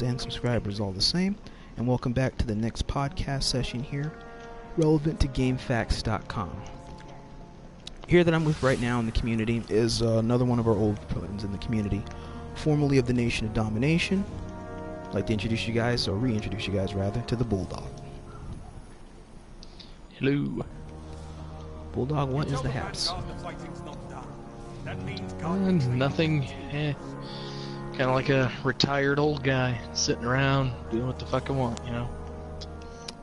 and subscribers all the same, and welcome back to the next podcast session here, relevant to GameFAQs.com. Here that I'm with right now in the community is another one of our old friends in the community, formerly of the Nation of Domination. I'd like to introduce you guys, or reintroduce you guys rather, to the Bulldog. Hello. Bulldog, what is the haps? Nothing. Kind of like a retired old guy, sitting around, doing what the fuck I want, you know?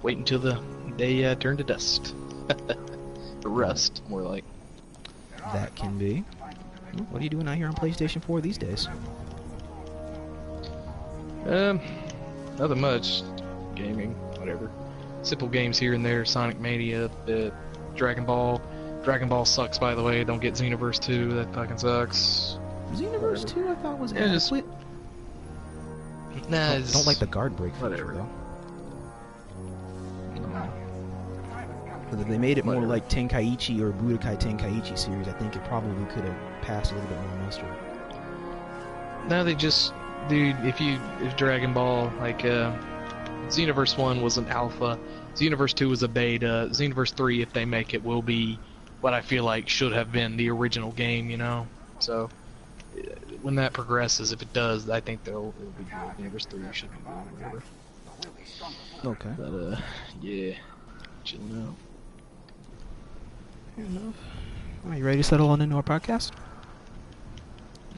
Waiting until the day turn to dust. Or rust, more like. That can be. What are you doing out here on PlayStation 4 these days? Nothing much. Gaming, whatever. Simple games here and there, Sonic Mania, Dragon Ball. Dragon Ball sucks, by the way. Don't get Xenoverse 2, that fucking sucks. Xenoverse 2 I thought was adequate. Nah, don't like the guard break feature, whatever. though. If they made it more like Tenkaichi or Budokai Tenkaichi series, I think it probably could have passed a little bit more muster. No, they just, dude, if Dragon Ball, like, Xenoverse 1 was an alpha, Xenoverse 2 was a beta, Xenoverse 3, if they make it, will be what I feel like should have been the original game, you know? So, when that progresses, if it does, I think it'll be good. Xenoverse 3 should be good, whatever. Okay. But, yeah, chilling out. Fair enough. Are you ready to settle on into our podcast?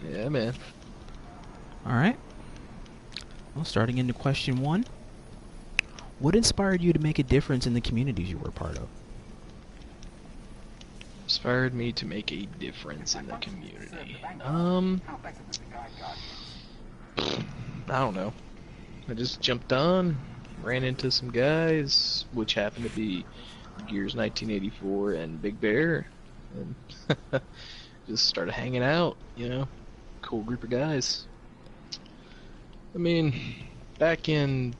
Yeah, man. Alright. Well, starting into question 1. What inspired you to make a difference in the communities you were a part of? Inspired me to make a difference in the community. I don't know. I just jumped on, ran into some guys, which happened to be Gears 1984 and Big Bear, and just started hanging out, you know, cool group of guys. I mean, back in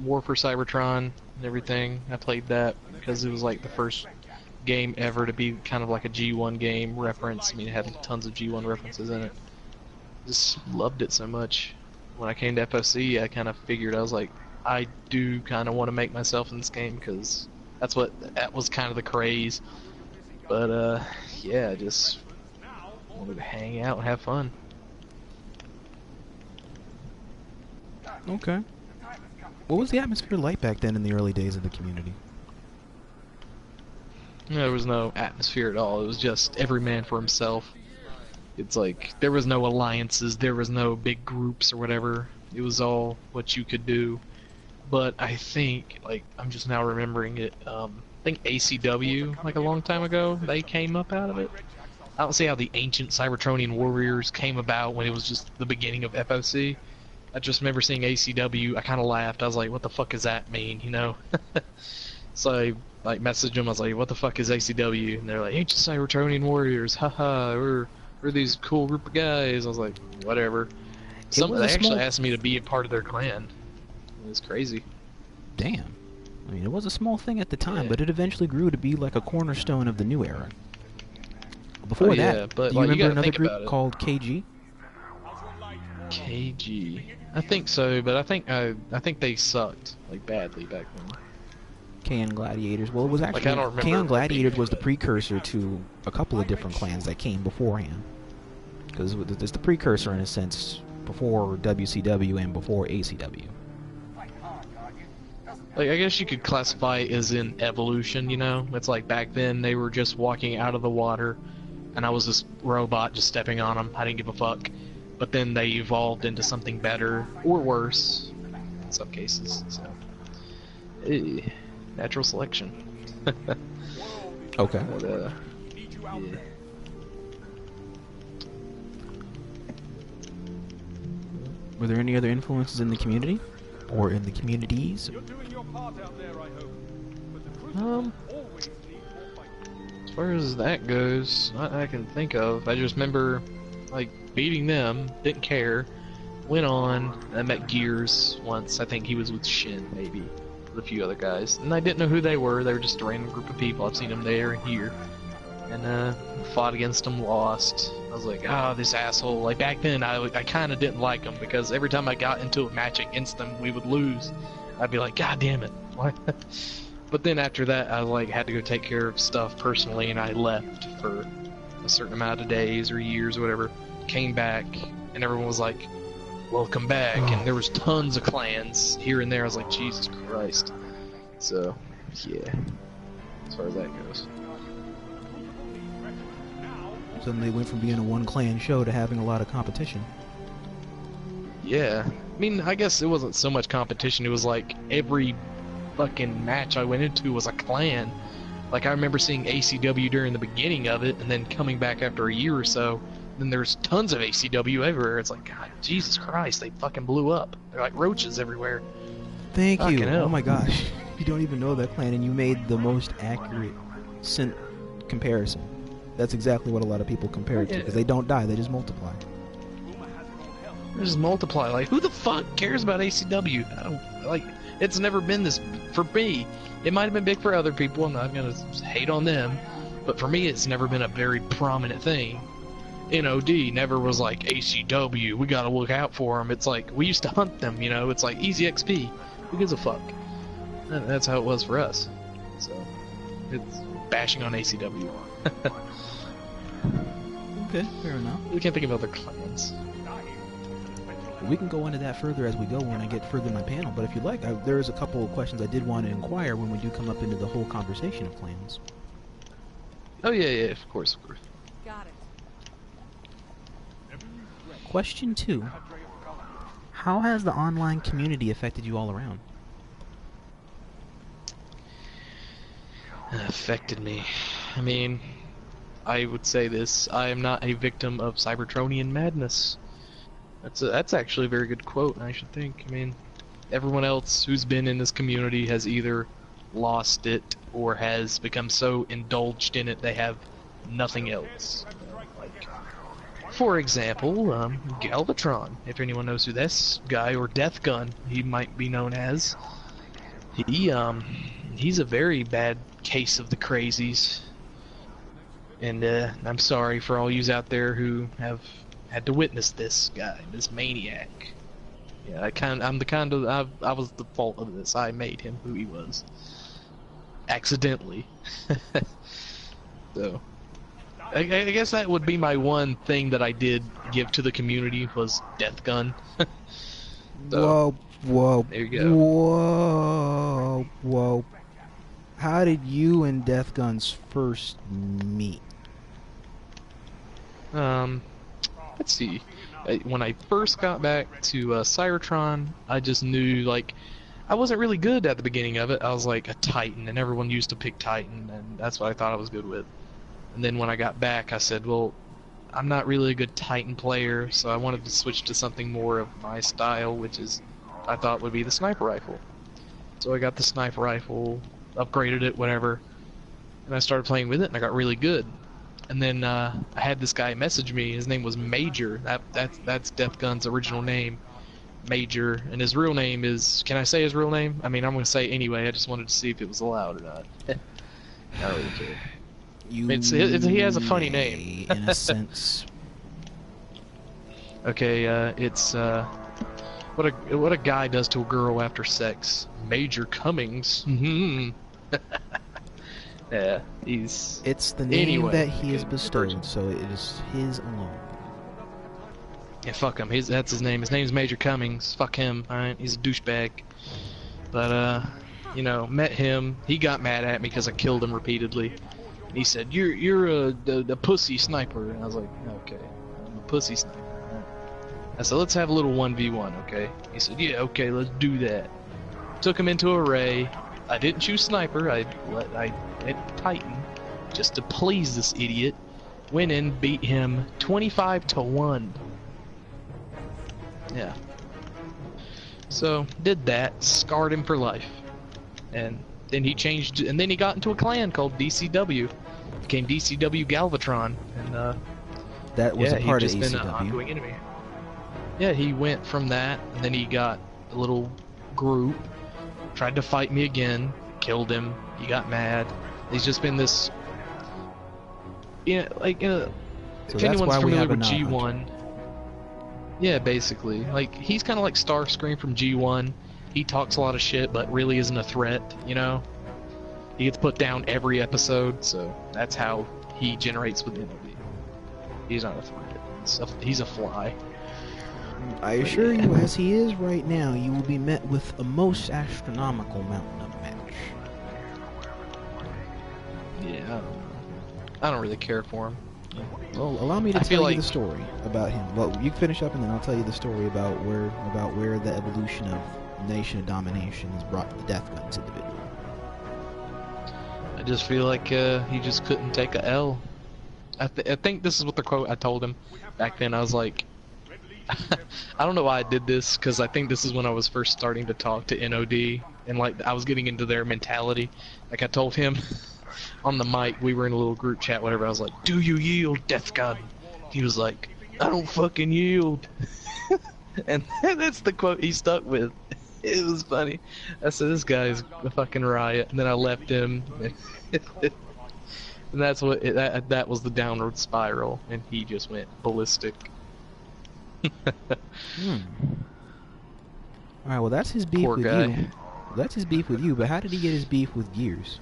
War for Cybertron and everything, I played that because it was like the first game ever to be kind of like a G1 game reference. I mean, it had tons of G1 references in it. Just loved it so much. When I came to FOC, I kind of figured, I was like, I do kind of want to make myself in this game because that was kind of the craze. But yeah, I just wanted to hang out and have fun. Okay. What was the atmosphere like back then in the early days of the community? There was no atmosphere at all. It was just every man for himself. It's like, there was no alliances, there was no big groups or whatever. It was all what you could do. But I think, like, I'm just now remembering it, I think ACW, like a long time ago, they came up out of it. I don't see how the ancient Cybertronian warriors came about when it was just the beginning of FOC. I just remember seeing ACW, I kind of laughed, I was like, what the fuck does that mean, you know? So I, like, messaged them, I was like, what the fuck is ACW? And they're like, ancient Cybertronian warriors, haha, we're these cool group of guys. I was like, whatever. They actually asked me to be a part of their clan. It was crazy. Damn. I mean, it was a small thing at the time, Yeah. but it eventually grew to be like a cornerstone of the new era. Before that, yeah, but do you like, remember another about group it. called KG? KG. I think so, but I think they sucked like badly back then. KN Gladiators. Well, it was actually I don't remember KN Gladiators being was the good. precursor to a couple of different clans that came beforehand. Because there's the precursor in a sense before WCW and before ACW. Like, I guess you could classify it as in evolution, you know? It's like back then they were just walking out of the water and I was this robot just stepping on them. I didn't give a fuck. But then they evolved into something better or worse in some cases. So, natural selection. Okay. But, yeah. Were there any other influences in the community? Or in the communities? As far as that goes, I can think of. I just remember, like, beating them, didn't care, went on, I met Gears once. I think he was with Shin, maybe, with a few other guys. And I didn't know who they were just a random group of people. I've seen them there and here. and fought against him, lost. I was like, oh, this asshole. Like, back then, I kind of didn't like him, because every time I got into a match against him, we would lose. I'd be like, God damn it. But then after that, I like had to go take care of stuff personally, and I left for a certain amount of days or years or whatever. Came back, and everyone was like, welcome back, and there was tons of clans here and there. I was like, Jesus Christ. So, yeah, as far as that goes. Suddenly went from being a one-clan show to having a lot of competition. Yeah. I mean, I guess it wasn't so much competition. It was like every fucking match I went into was a clan. Like, I remember seeing ACW during the beginning of it, and then coming back after a year or so, then there's tons of ACW everywhere. It's like, God, Jesus Christ, they fucking blew up. They're like roaches everywhere. Thank you. Fucking hell. Oh my gosh. You don't even know that clan, and you made the most accurate comparison. That's exactly what a lot of people compare it to, because they don't die, they just multiply. They just multiply. Like, who the fuck cares about ACW? I don't, like, it's never been this, for me. It might have been big for other people, I'm not gonna hate on them, but for me it's never been a very prominent thing. N.O.D. never was like, ACW, we gotta look out for them. It's like, we used to hunt them, you know, it's like, easy XP. Who gives a fuck? And that's how it was for us. So, it's bashing on ACW. Okay, fair enough. We can't think of other clans. We can go into that further as we go when I get further in my panel, but if you like, there's a couple of questions I did want to inquire when we do come up into the whole conversation of clans. Oh yeah, of course. Got it. Question 2. How has the online community affected you all around? Affected me. I mean, I would say this, I am not a victim of Cybertronian madness. That's actually a very good quote, I should think. I mean, everyone else who's been in this community has either lost it or has become so indulged in it they have nothing else. Like, for example, Galvatron, if anyone knows who this guy, or Death Gun, he might be known as. He's a very bad case of the crazies. And I'm sorry for all yous out there who have had to witness this guy, this maniac. Yeah, I was the fault of this. I made him who he was. Accidentally. So, I guess that would be my one thing that I did give to the community was Death Gun. So, Whoa. there you go. Whoa. How did you and Death Guns first meet? Let's see. When I first got back to Cybertron, I just knew, like, I wasn't really good at the beginning of it. I was like a Titan, and everyone used to pick Titan, and that's what I thought I was good with. And then when I got back, I said, well, I'm not really a good Titan player, so I wanted to switch to something more of my style, which is, I thought would be the sniper rifle. So I got the sniper rifle, upgraded it, whatever, and I started playing with it, and I got really good. And then I had this guy message me. His name was Major. That's Death Gun's original name, Major. And his real name is... Can I say his real name? I mean, I'm going to say it anyway. I just wanted to see if it was allowed or not. I don't really care. He has a funny name. In a sense. Okay, it's... what a guy does to a girl after sex. Major Cummings. Yeah, It's the name that he has bestowed, so it is his alone. Yeah, fuck him. That's his name. His name's Major Cummings. Fuck him. Alright, he's a douchebag. But, you know, met him. He got mad at me because I killed him repeatedly. He said, "You're a pussy sniper." And I was like, "Okay, I'm a pussy sniper." I said, "Let's have a little 1v1, okay?" He said, "Yeah, okay, let's do that." Took him into array. I didn't choose sniper. I went Titan just to please this idiot. Went in, beat him 25-1. Yeah. So did that, scarred him for life, and then he changed. And then he got into a clan called DCW. Became DCW Galvatron, and that was a part of ACW. Been an ongoing enemy. Yeah, he went from that, and then he got a little group. Tried to fight me again, killed him, he got mad. He's just been this Yeah, like So if that's anyone's why we familiar have a with Nod Hunter. G1, yeah, basically, like he's kind of like Starscream from G1. He talks a lot of shit, but really isn't a threat. You know, he gets put down every episode, so that's how he generates with N.O.D. He's not a threat. He's a fly. I assure you, as he is right now, you will be met with a most astronomical mountain of match. Yeah, I don't really care for him. Well, allow me to I feel tell you like- the story about him. Well, you can finish up, and then I'll tell you the story about where the evolution of Nation of Domination has brought the Death Guns individual. I just feel like he just couldn't take a L. I think this is what the quote I told him back then. I was like, I don't know why I did this, because I think this is when I was first starting to talk to N.O.D. and like I was getting into their mentality. Like I told him on the mic, we were in a little group chat, whatever. I was like, "Do you yield, Death Gun?" He was like, "I don't fucking yield," and that's the quote he stuck with. It was funny. I said, "This guy's a fucking riot," and then I left him. And that's what that was the downward spiral, and he just went ballistic. Alright, well that's his beef Poor with guy. you. That's his beef with you, but how did he get his beef with Gears?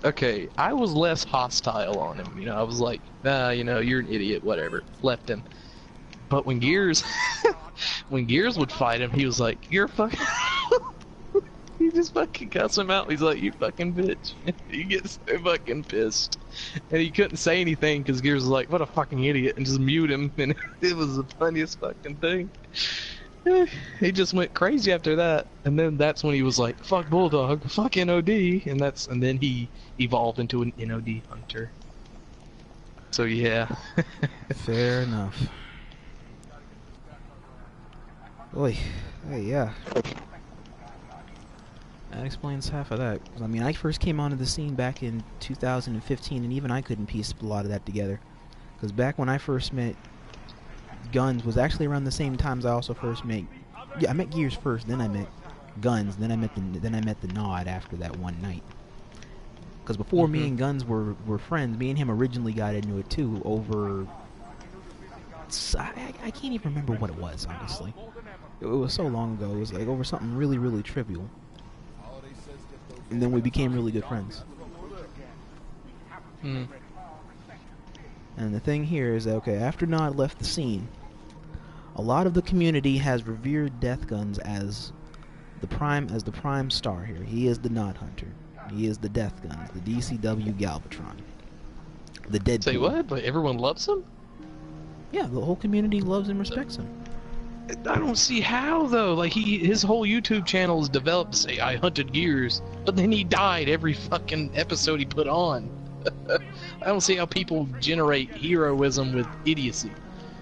Okay, I was less hostile on him, you know, I was like, nah, you know, you're an idiot, whatever, left him. But when Gears, when Gears would fight him, he was like, you're fucking, he just fucking cuts him out, he's like, you fucking bitch. He gets so fucking pissed. And he couldn't say anything, because Gears was like, what a fucking idiot, and just mute him, and it was the funniest fucking thing. He just went crazy after that, and then that's when he was like, "Fuck Bulldog, fuck N.O.D," and then he evolved into an N.O.D. hunter. So yeah. Fair enough. Oy, hey, yeah. That explains half of that. I mean, I first came onto the scene back in 2015, and even I couldn't piece a lot of that together. Because back when I first met Guns was actually around the same times I also first met. Yeah, I met Gears first, then I met Guns, then I met the Nod after that one night. Because before me and Guns were friends, me and him originally got into it too over. I can't even remember what it was, honestly. It was so long ago. It was like over something really, really trivial. And then we became really good friends. Hmm. And the thing here is that, okay, after Nod left the scene, a lot of the community has revered Death Guns as the prime star here. He is the Nod Hunter. He is the Death Guns, the DCW Galvatron. The Deadpool. Say what? But everyone loves him? Yeah, the whole community loves and respects him. I don't see how though. Like his whole YouTube channel is developed to say I hunted Gears, but then he died every fucking episode he put on. I don't see how people generate heroism with idiocy.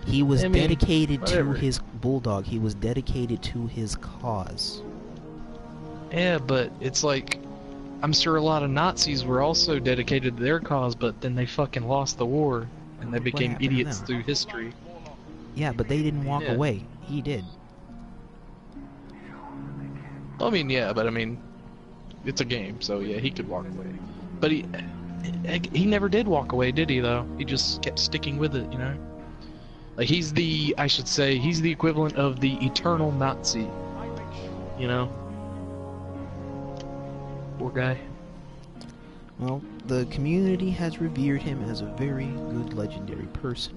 He was dedicated whatever. to his Bulldog. He was dedicated to his cause. Yeah, but it's like, I'm sure a lot of Nazis were also dedicated to their cause, but then they fucking lost the war, and they became happened to idiots them? through history. Yeah, but they didn't walk Yeah. away. He did. I mean, yeah, but I mean, it's a game, so yeah, he could walk away. But he never did walk away, did he, though? He just kept sticking with it, you know? Like, he's the equivalent of the eternal Nazi, you know? Poor guy. Well, the community has revered him as a very good legendary person.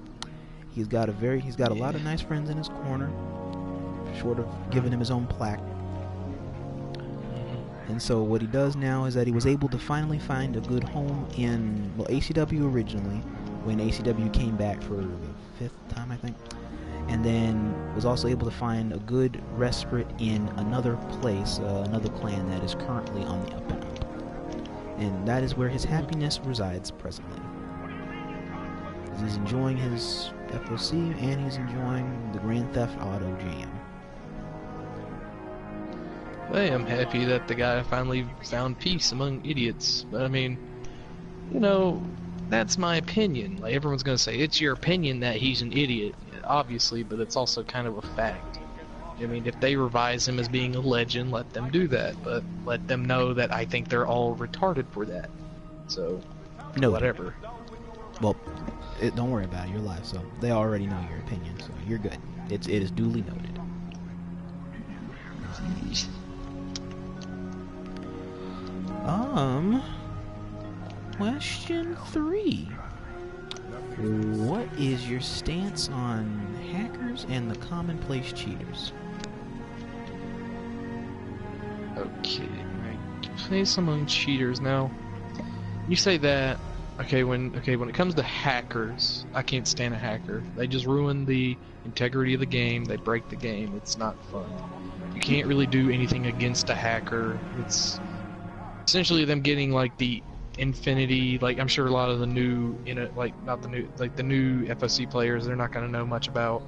He's got a lot of nice friends in his corner, short of giving him his own plaque. And so what he does now is that he was able to finally find a good home in, well, ACW originally, when ACW came back for the 5th time, I think. And then was also able to find a good respite in another place, another clan that is currently on the up and up. And that is where his happiness resides presently. He's enjoying his FOC, and he's enjoying the Grand Theft Auto jam. Hey, I'm happy that the guy finally found peace among idiots. But I mean, you know, that's my opinion. Like, everyone's gonna say, it's your opinion that he's an idiot, obviously, but it's also kind of a fact. I mean, if they revise him as being a legend, let them do that, but let them know that I think they're all retarded for that. So, No. Whatever. Well, don't worry about it. You're live, so they already know your opinion, so you're good. It is duly noted. Question 3. What is your stance on hackers and the commonplace cheaters? Okay, place among cheaters. Now, you say that. Okay, when it comes to hackers, I can't stand a hacker. They just ruin the integrity of the game. They break the game. It's not fun. You can't really do anything against a hacker. It's essentially them getting like the infinity. Like I'm sure a lot of the new, the new FOC players, they're not gonna know much about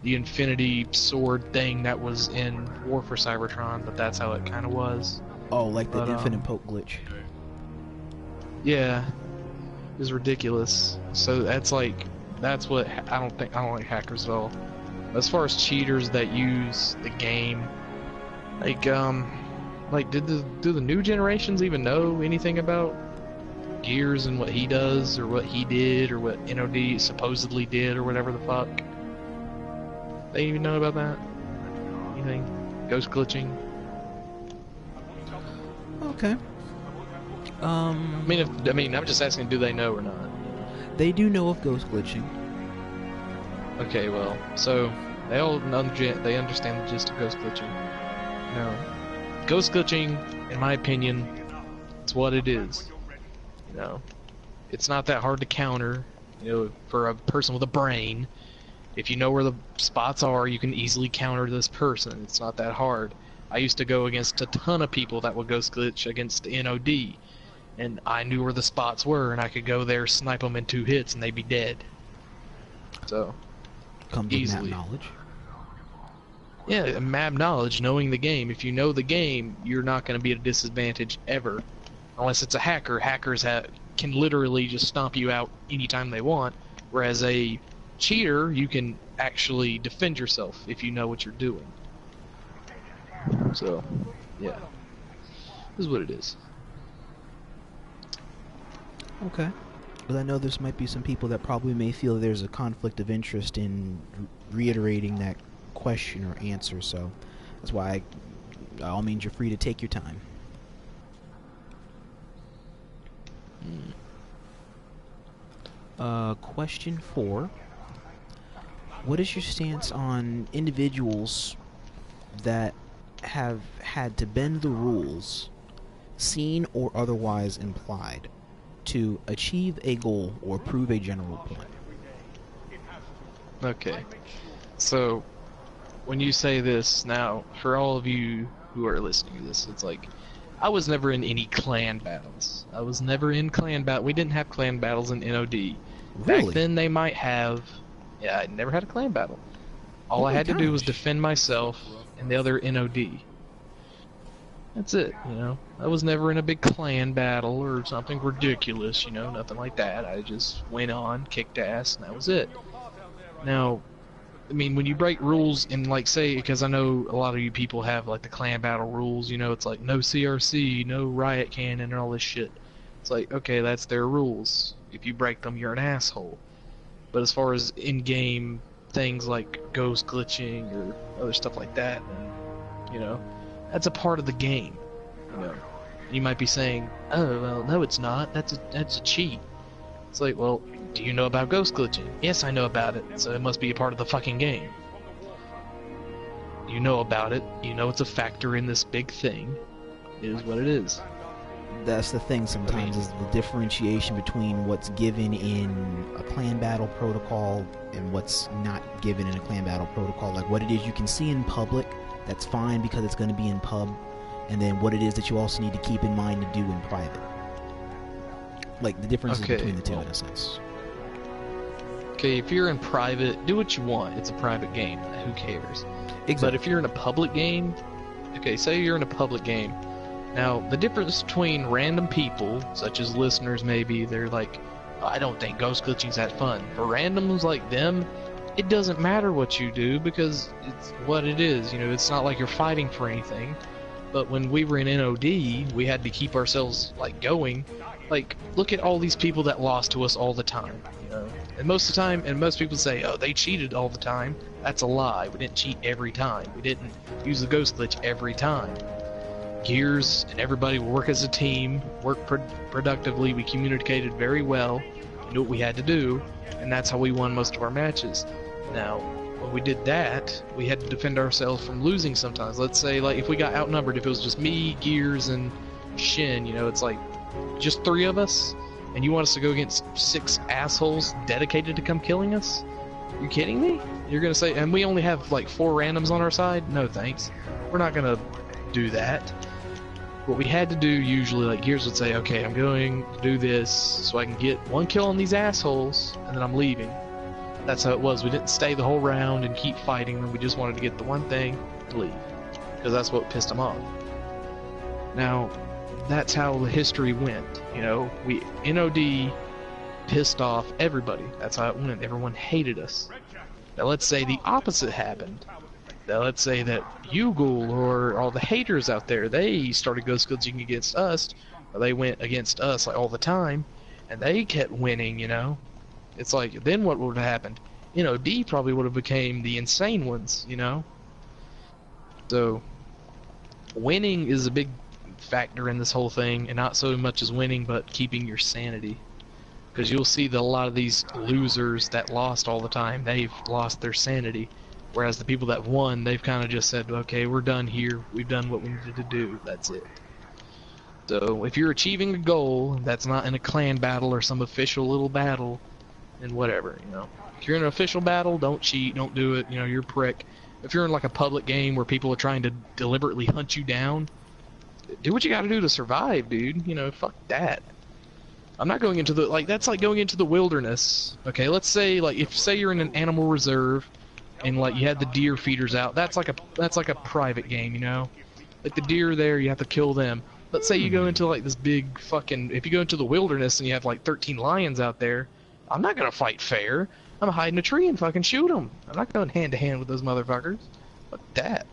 the infinity sword thing that was in War for Cybertron, but that's how it kind of was. Oh, like the infinite poke glitch. Yeah. Is ridiculous. So that's what I don't like hackers at all. As far as cheaters that use the game, do the new generations even know anything about Gears and what he does or what he did or what N.O.D. supposedly did or whatever the fuck? They even know about that? Anything? Ghost glitching? Okay. I'm just asking, do they know or not? They do know of ghost glitching. Okay, well, so they understand the gist of ghost glitching. Now, ghost glitching, in my opinion, it's what it is. You know, it's not that hard to counter. You know, for a person with a brain, if you know where the spots are, you can easily counter this person. It's not that hard. I used to go against a ton of people that would ghost glitch against N.O.D. And I knew where the spots were, and I could go there, snipe them in 2 hits, and they'd be dead. So, comes easily. With map knowledge. Yeah, map knowledge, knowing the game. If you know the game, you're not going to be at a disadvantage ever. Unless it's a hacker. Hackers can literally just stomp you out anytime they want. Whereas a cheater, you can actually defend yourself if you know what you're doing. So, yeah. This is what it is. Okay. But I know there might be some people that probably may feel there's a conflict of interest in reiterating that question or answer, so that's why by all means you're free to take your time. Question 4. What is your stance on individuals that have had to bend the rules, seen or otherwise implied, to achieve a goal or prove a general point? Okay. So, when you say this, now, for all of you who are listening to this, it's like, I was never in any clan battles. I was never in clan battle. We didn't have clan battles in N.O.D. Really? Back then they might have. Yeah, I never had a clan battle. All I had to do was defend myself and the other N.O.D. That's it, you know. I was never in a big clan battle or something ridiculous, you know, nothing like that. I just went on, kicked ass, and that was it. Now, I mean, when you break rules and, like, say, because I know a lot of you people have, like, the clan battle rules, you know, it's like no CRC, no riot cannon, and all this shit. It's like, okay, that's their rules. If you break them, you're an asshole. But as far as in-game things like ghost glitching or other stuff like that, you know, that's a part of the game. You know, you might be saying, "Oh, well, no, it's not. That's a cheat." It's like, well, do you know about ghost glitching? Yes, I know about it. So it must be a part of the fucking game. You know about it. You know it's a factor in this big thing. It is what it is. That's the thing sometimes, is the differentiation between what's given in a clan battle protocol and what's not given in a clan battle protocol. Like what it is you can see in public, that's fine because it's going to be in pub, and then what it is that you also need to keep in mind to do in private. Like the differences between the two, in a sense. Okay, if you're in private, do what you want. It's a private game. Who cares? Exactly. But if you're in a public game, okay, say you're in a public game. Now, the difference between random people, such as listeners maybe, they're like, I don't think ghost glitching's that fun. For randoms like them, it doesn't matter what you do because it's what it is. You know, it's not like you're fighting for anything. But when we were in N.O.D, we had to keep ourselves like going. Like, look at all these people that lost to us all the time, you know. And most of the time, and most people say, oh, they cheated all the time. That's a lie. We didn't cheat every time. We didn't use the ghost glitch every time. Gears and everybody would work as a team, work productively. We communicated very well, knew what we had to do, and that's how we won most of our matches. Now, when we did that, we had to defend ourselves from losing sometimes. Let's say, like, if we got outnumbered, if it was just me, Gears, and Shin, you know, it's like just 3 of us, and you want us to go against 6 assholes dedicated to come killing us? You kidding me? You're gonna say, and we only have like 4 randoms on our side? No thanks. We're not gonna do that. What we had to do usually, like Gears would say, okay, I'm going to do this so I can get 1 kill on these assholes, and then I'm leaving. That's how it was. We didn't stay the whole round and keep fighting them. We just wanted to get the one thing and leave, because that's what pissed them off. Now, that's how the history went. You know, we N.O.D pissed off everybody. That's how it went. Everyone hated us. Now let's say the opposite happened. Now let's say that Usopp or all the haters out there, they started ghost glitching against us, or they went against us like all the time, and they kept winning, you know. It's like, then what would have happened? N.O.D probably would have became the insane ones, you know. So winning is a big factor in this whole thing, and not so much as winning, but keeping your sanity. Because you'll see that a lot of these losers that lost all the time, they've lost their sanity. Whereas the people that won, they've kind of just said, okay, we're done here. We've done what we needed to do. That's it. So if you're achieving a goal that's not in a clan battle or some official little battle, then whatever, you know. If you're in an official battle, don't cheat, don't do it, you know, you're a prick. If you're in like a public game where people are trying to deliberately hunt you down, do what you gotta do to survive, dude. You know, fuck that. I'm not going into the, like, that's like going into the wilderness. Okay, let's say, like, if, say you're in an animal reserve, and, like, you had the deer feeders out, that's like a private game, you know? Like, the deer there, you have to kill them. Let's say you go into, like, this big fucking, if you go into the wilderness and you have, like, 13 lions out there, I'm not gonna fight fair. I'm gonna hide in a tree and fucking shoot them. I'm not going hand to hand with those motherfuckers. Fuck that.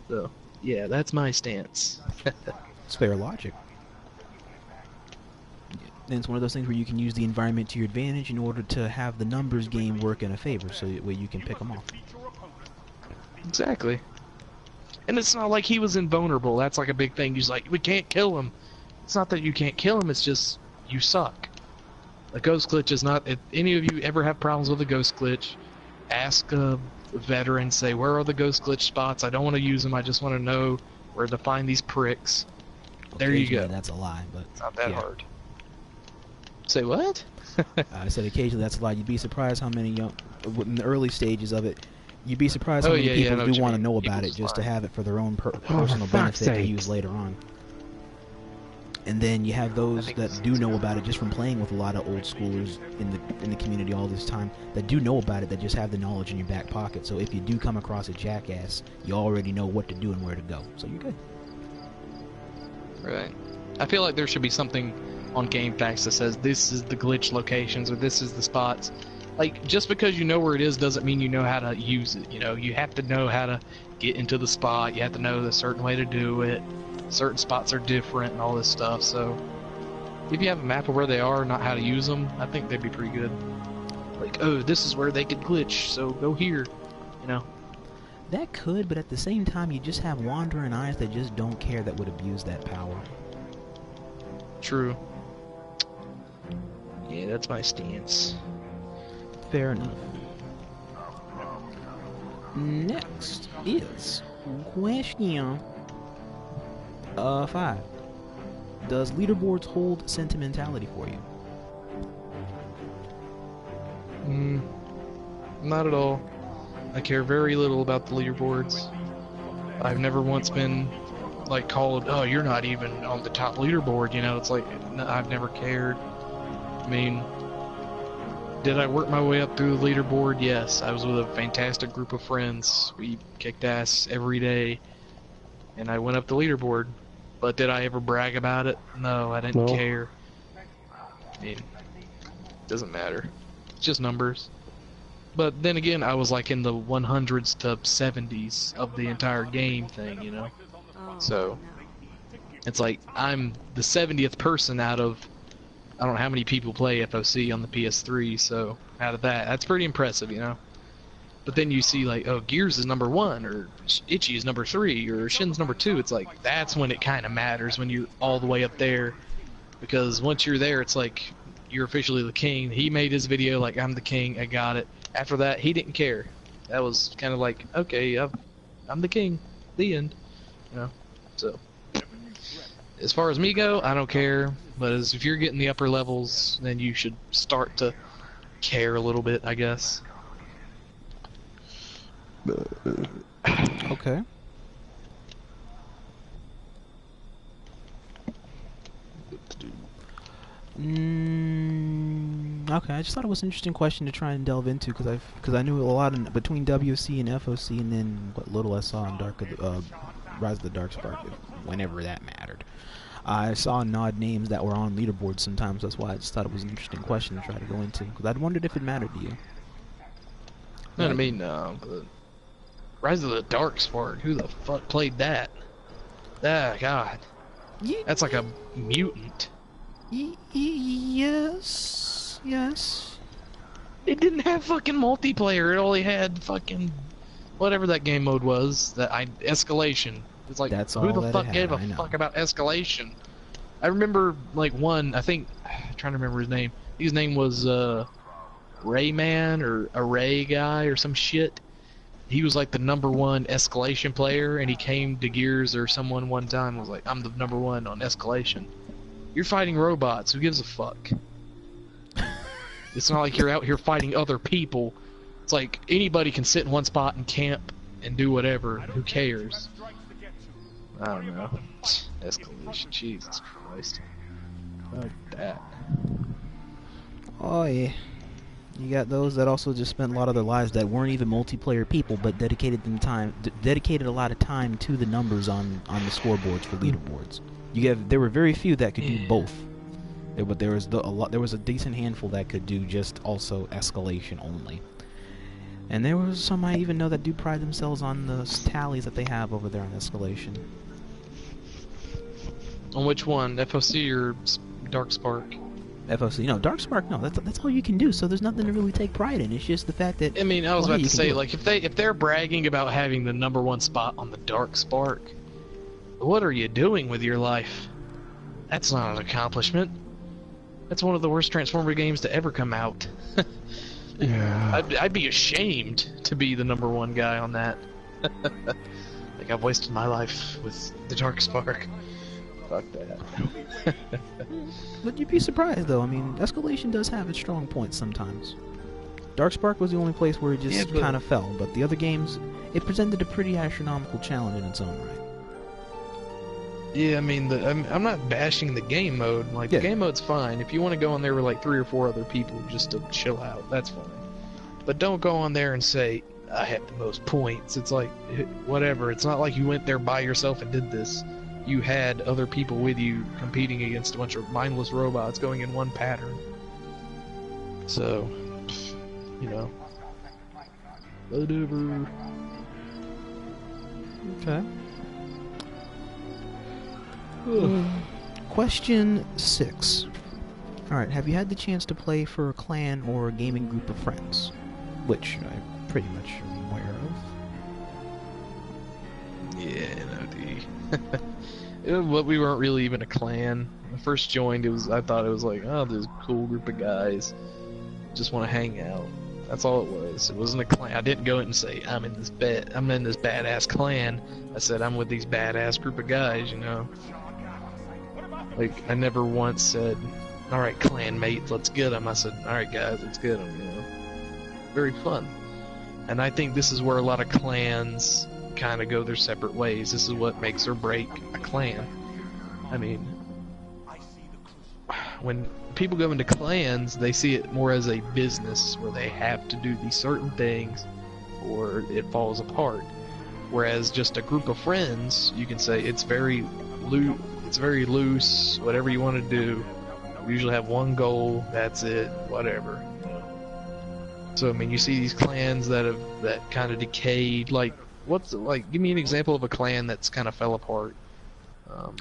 So, yeah, that's my stance. It's fair logic. And it's one of those things where you can use the environment to your advantage in order to have the numbers game work in a favor, so that way you can pick them off. Exactly. And it's not like he was invulnerable. That's like a big thing. He's like, we can't kill him. It's not that you can't kill him, it's just you suck. A ghost glitch is not... If any of you ever have problems with a ghost glitch, ask a veteran, say, where are the ghost glitch spots? I don't want to use them, I just want to know where to find these pricks. There you go. That's a lie, but... It's not that hard. Say what? I said occasionally that's a lie. You'd be surprised how many young... In the early stages of it, you'd be surprised how many people do want to know about it just to have it for their own personal benefit to use later on. And then you have those that do know about it just from playing with a lot of old schoolers in the community all this time that do know about it, that just have the knowledge in your back pocket. So if you do come across a jackass, you already know what to do and where to go. So you're good. Right. I feel like there should be something on GameFAQs that says this is the glitch locations or this is the spots. Like, just because you know where it is doesn't mean you know how to use it. You know, you have to know how to get into the spot. You have to know the certain way to do it. Certain spots are different and all this stuff. So if you have a map of where they are, not how to use them, I think they'd be pretty good. Like, oh, this is where they could glitch, so go here. You know. That could, but at the same time, you just have wandering eyes that just don't care, that would abuse that power. True. Yeah, that's my stance. Fair enough. Next is question 5. Does leaderboards hold sentimentality for you? Not at all. I care very little about the leaderboards. I've never once been like called, oh, you're not even on the top leaderboard, you know. It's like, I've never cared. I mean, did I work my way up through the leaderboard? Yes. I was with a fantastic group of friends. We kicked ass every day, and I went up the leaderboard. But did I ever brag about it? No, I didn't care. I mean, it doesn't matter. It's just numbers. But then again, I was like in the 100s to 70s of the entire game thing, you know? So it's like I'm the 70th person out of I don't know how many people play FOC on the PS3. So out of that's pretty impressive, you know. But then you see like, oh, Gears is number 1, or Itchy is number 3, or Shin's number 2. It's like that's when it kind of matters, when you're all the way up there, because once you're there, it's like you're officially the king. He made his video like, I'm the king, I got it. After that, he didn't care. That was kind of like, okay, I'm the king, the end, you know. So as far as me go, I don't care. But if you're getting the upper levels, then you should start to care a little bit, I guess. Okay. Okay, I just thought it was an interesting question to try and delve into because I knew a lot between WC and FOC, and then what little I saw in Rise of the Darkspark, whenever that mattered. I saw N.O.D names that were on leaderboards sometimes. That's why I just thought it was an interesting question to try to go into, because I'd wondered if it mattered to you. No, I mean, Rise of the Darkspark. Who the fuck played that? Ah, God. That's like a mutant. Yes. It didn't have fucking multiplayer. It only had fucking whatever that game mode was. Escalation. It's like, who the fuck gave a fuck about escalation? I remember like one. I think I'm trying to remember his name. His name was Rayman or a Ray guy or some shit. He was like the #1 escalation player, and he came to Gears or someone one time and was like, I'm the #1 on escalation. You're fighting robots. Who gives a fuck? It's not like you're out here fighting other people. It's like anybody can sit in one spot and camp and do whatever. Who cares? I don't know. Escalation. Jesus Christ. Fuck that. Oh yeah. You got those that also just spent a lot of their lives that weren't even multiplayer people, but dedicated a lot of time to the numbers on the scoreboards for leaderboards. There were very few that could do both, but there was a decent handful that could do just also escalation only. And there was some I even know that do pride themselves on the tallies that they have over there on escalation. On which one, FOC or Darkspark? FOC, no, Darkspark, no. That's all you can do. So there's nothing to really take pride in. It's just the fact that. I mean, I was about to say, like, if they're bragging about having the #1 spot on the Darkspark, what are you doing with your life? That's not an accomplishment. That's one of the worst Transformer games to ever come out. Yeah. I'd be ashamed to be the #1 guy on that. Like, I've wasted my life with the Darkspark. Fuck that. But you'd be surprised, though. I mean, escalation does have its strong points sometimes. Darkspark was the only place where it just kind of fell, but the other games, it presented a pretty astronomical challenge in its own right. Yeah, I mean, I'm not bashing the game mode. Like, the game mode's fine. If you want to go on there with like 3 or 4 other people just to chill out, that's fine. But don't go on there and say, I have the most points. It's like, whatever. It's not like you went there by yourself and did this. You had other people with you competing against a bunch of mindless robots going in one pattern. So, you know. Whatever. Okay. Question 6. Alright, have you had the chance to play for a clan or a gaming group of friends? Which I pretty much am aware of. Yeah, N.O.D. We weren't really even a clan. When I first joined, I thought it was like, oh, there's a cool group of guys. Just want to hang out. That's all it was. It wasn't a clan. I didn't go in and say, I'm in this badass clan. I said, I'm with these badass group of guys, you know. Like, I never once said, alright, clan mates, let's get them. I said, alright, guys, let's get them, you know. Very fun. And I think this is where a lot of clans kind of go their separate ways. This is what makes or break a clan. I mean, when people go into clans, they see it more as a business where they have to do these certain things or it falls apart. Whereas just a group of friends, you can say it's very loose, whatever you want to do. We usually have one goal, that's it, whatever. So I mean, you see these clans that kind of decayed, like what's like? Give me an example of a clan that's kind of fell apart. Um,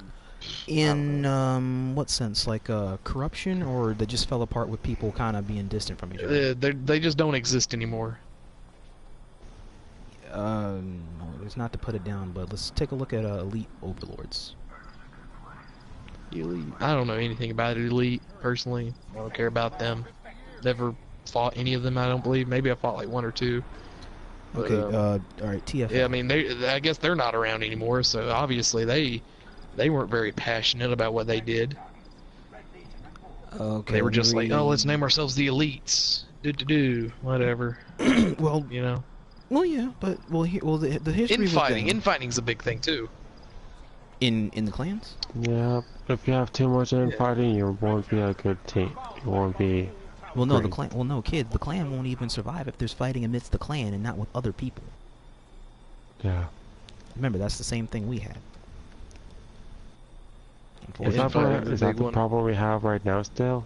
In what sense? Like corruption, or they just fell apart with people kind of being distant from each other? they just don't exist anymore. It's not to put it down, but let's take a look at elite overlords. Elite. I don't know anything about Elite personally. I don't care about them. Never fought any of them. I don't believe. Maybe I fought like one or two. But, Okay. All right. TF. yeah, I mean, I guess they're not around anymore. So obviously they weren't very passionate about what they did. Okay. They were just like, oh, let's name ourselves the Elites. Whatever. Well, You know. well, yeah, but the history Infighting's a big thing too. in the clans. Yeah, if you have too much infighting, you won't be a good team. You won't be. Well, no, great. kids. The clan won't even survive if there's fighting amidst the clan and not with other people. Yeah. Remember, that's the same thing we had. Is that, the problem we have right now still?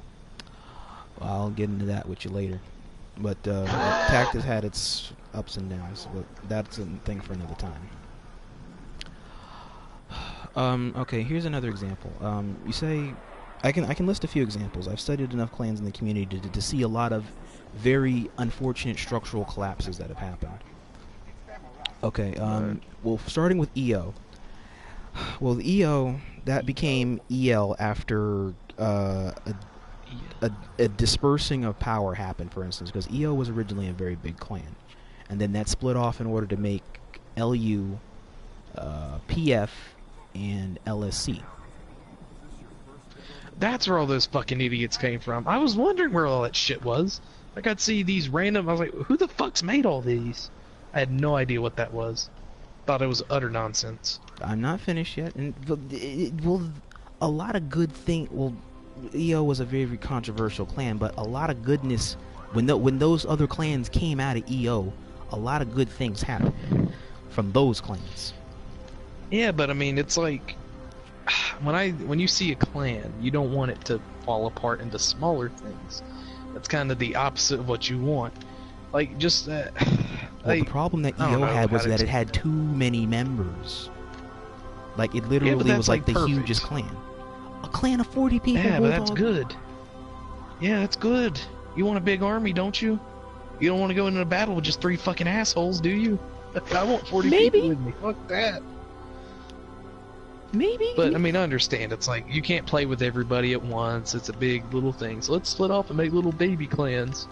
Well, I'll get into that with you later. But Tact has had its ups and downs, but that's a thing for another time. Okay, here's another example. You say, I can list a few examples. I've studied enough clans in the community to see a lot of very unfortunate structural collapses that have happened. Okay, well, starting with EO. Well, the EO, that became EL after a dispersing of power happened, for instance, because EO was originally a very big clan. And then that split off in order to make LU, PF, and LSC. That's where all those fucking idiots came from. I was wondering where all that shit was. Like, I'd see these random... I was like, who the fuck's made all these? I had no idea what that was. Thought it was utter nonsense. I'm not finished yet. And well, a lot of good thing. Well, EO was a very, very controversial clan, but a lot of goodness when those other clans came out of EO, a lot of good things happened from those clans. Yeah, but I mean, it's like when you see a clan, you don't want it to fall apart into smaller things. That's kind of the opposite of what you want. Like, just well, the problem that EO had was that it had too many members. Like, it literally was like the perfect. hugest clan. A clan of 40 people. Yeah, but that's good. Yeah, that's good. You want a big army, don't you? You don't want to go into a battle with just 3 fucking assholes, do you? I want 40 people with me. Fuck that. Maybe. But, I mean, I understand. It's like, you can't play with everybody at once. It's a big little thing. So let's split off and make little baby clans.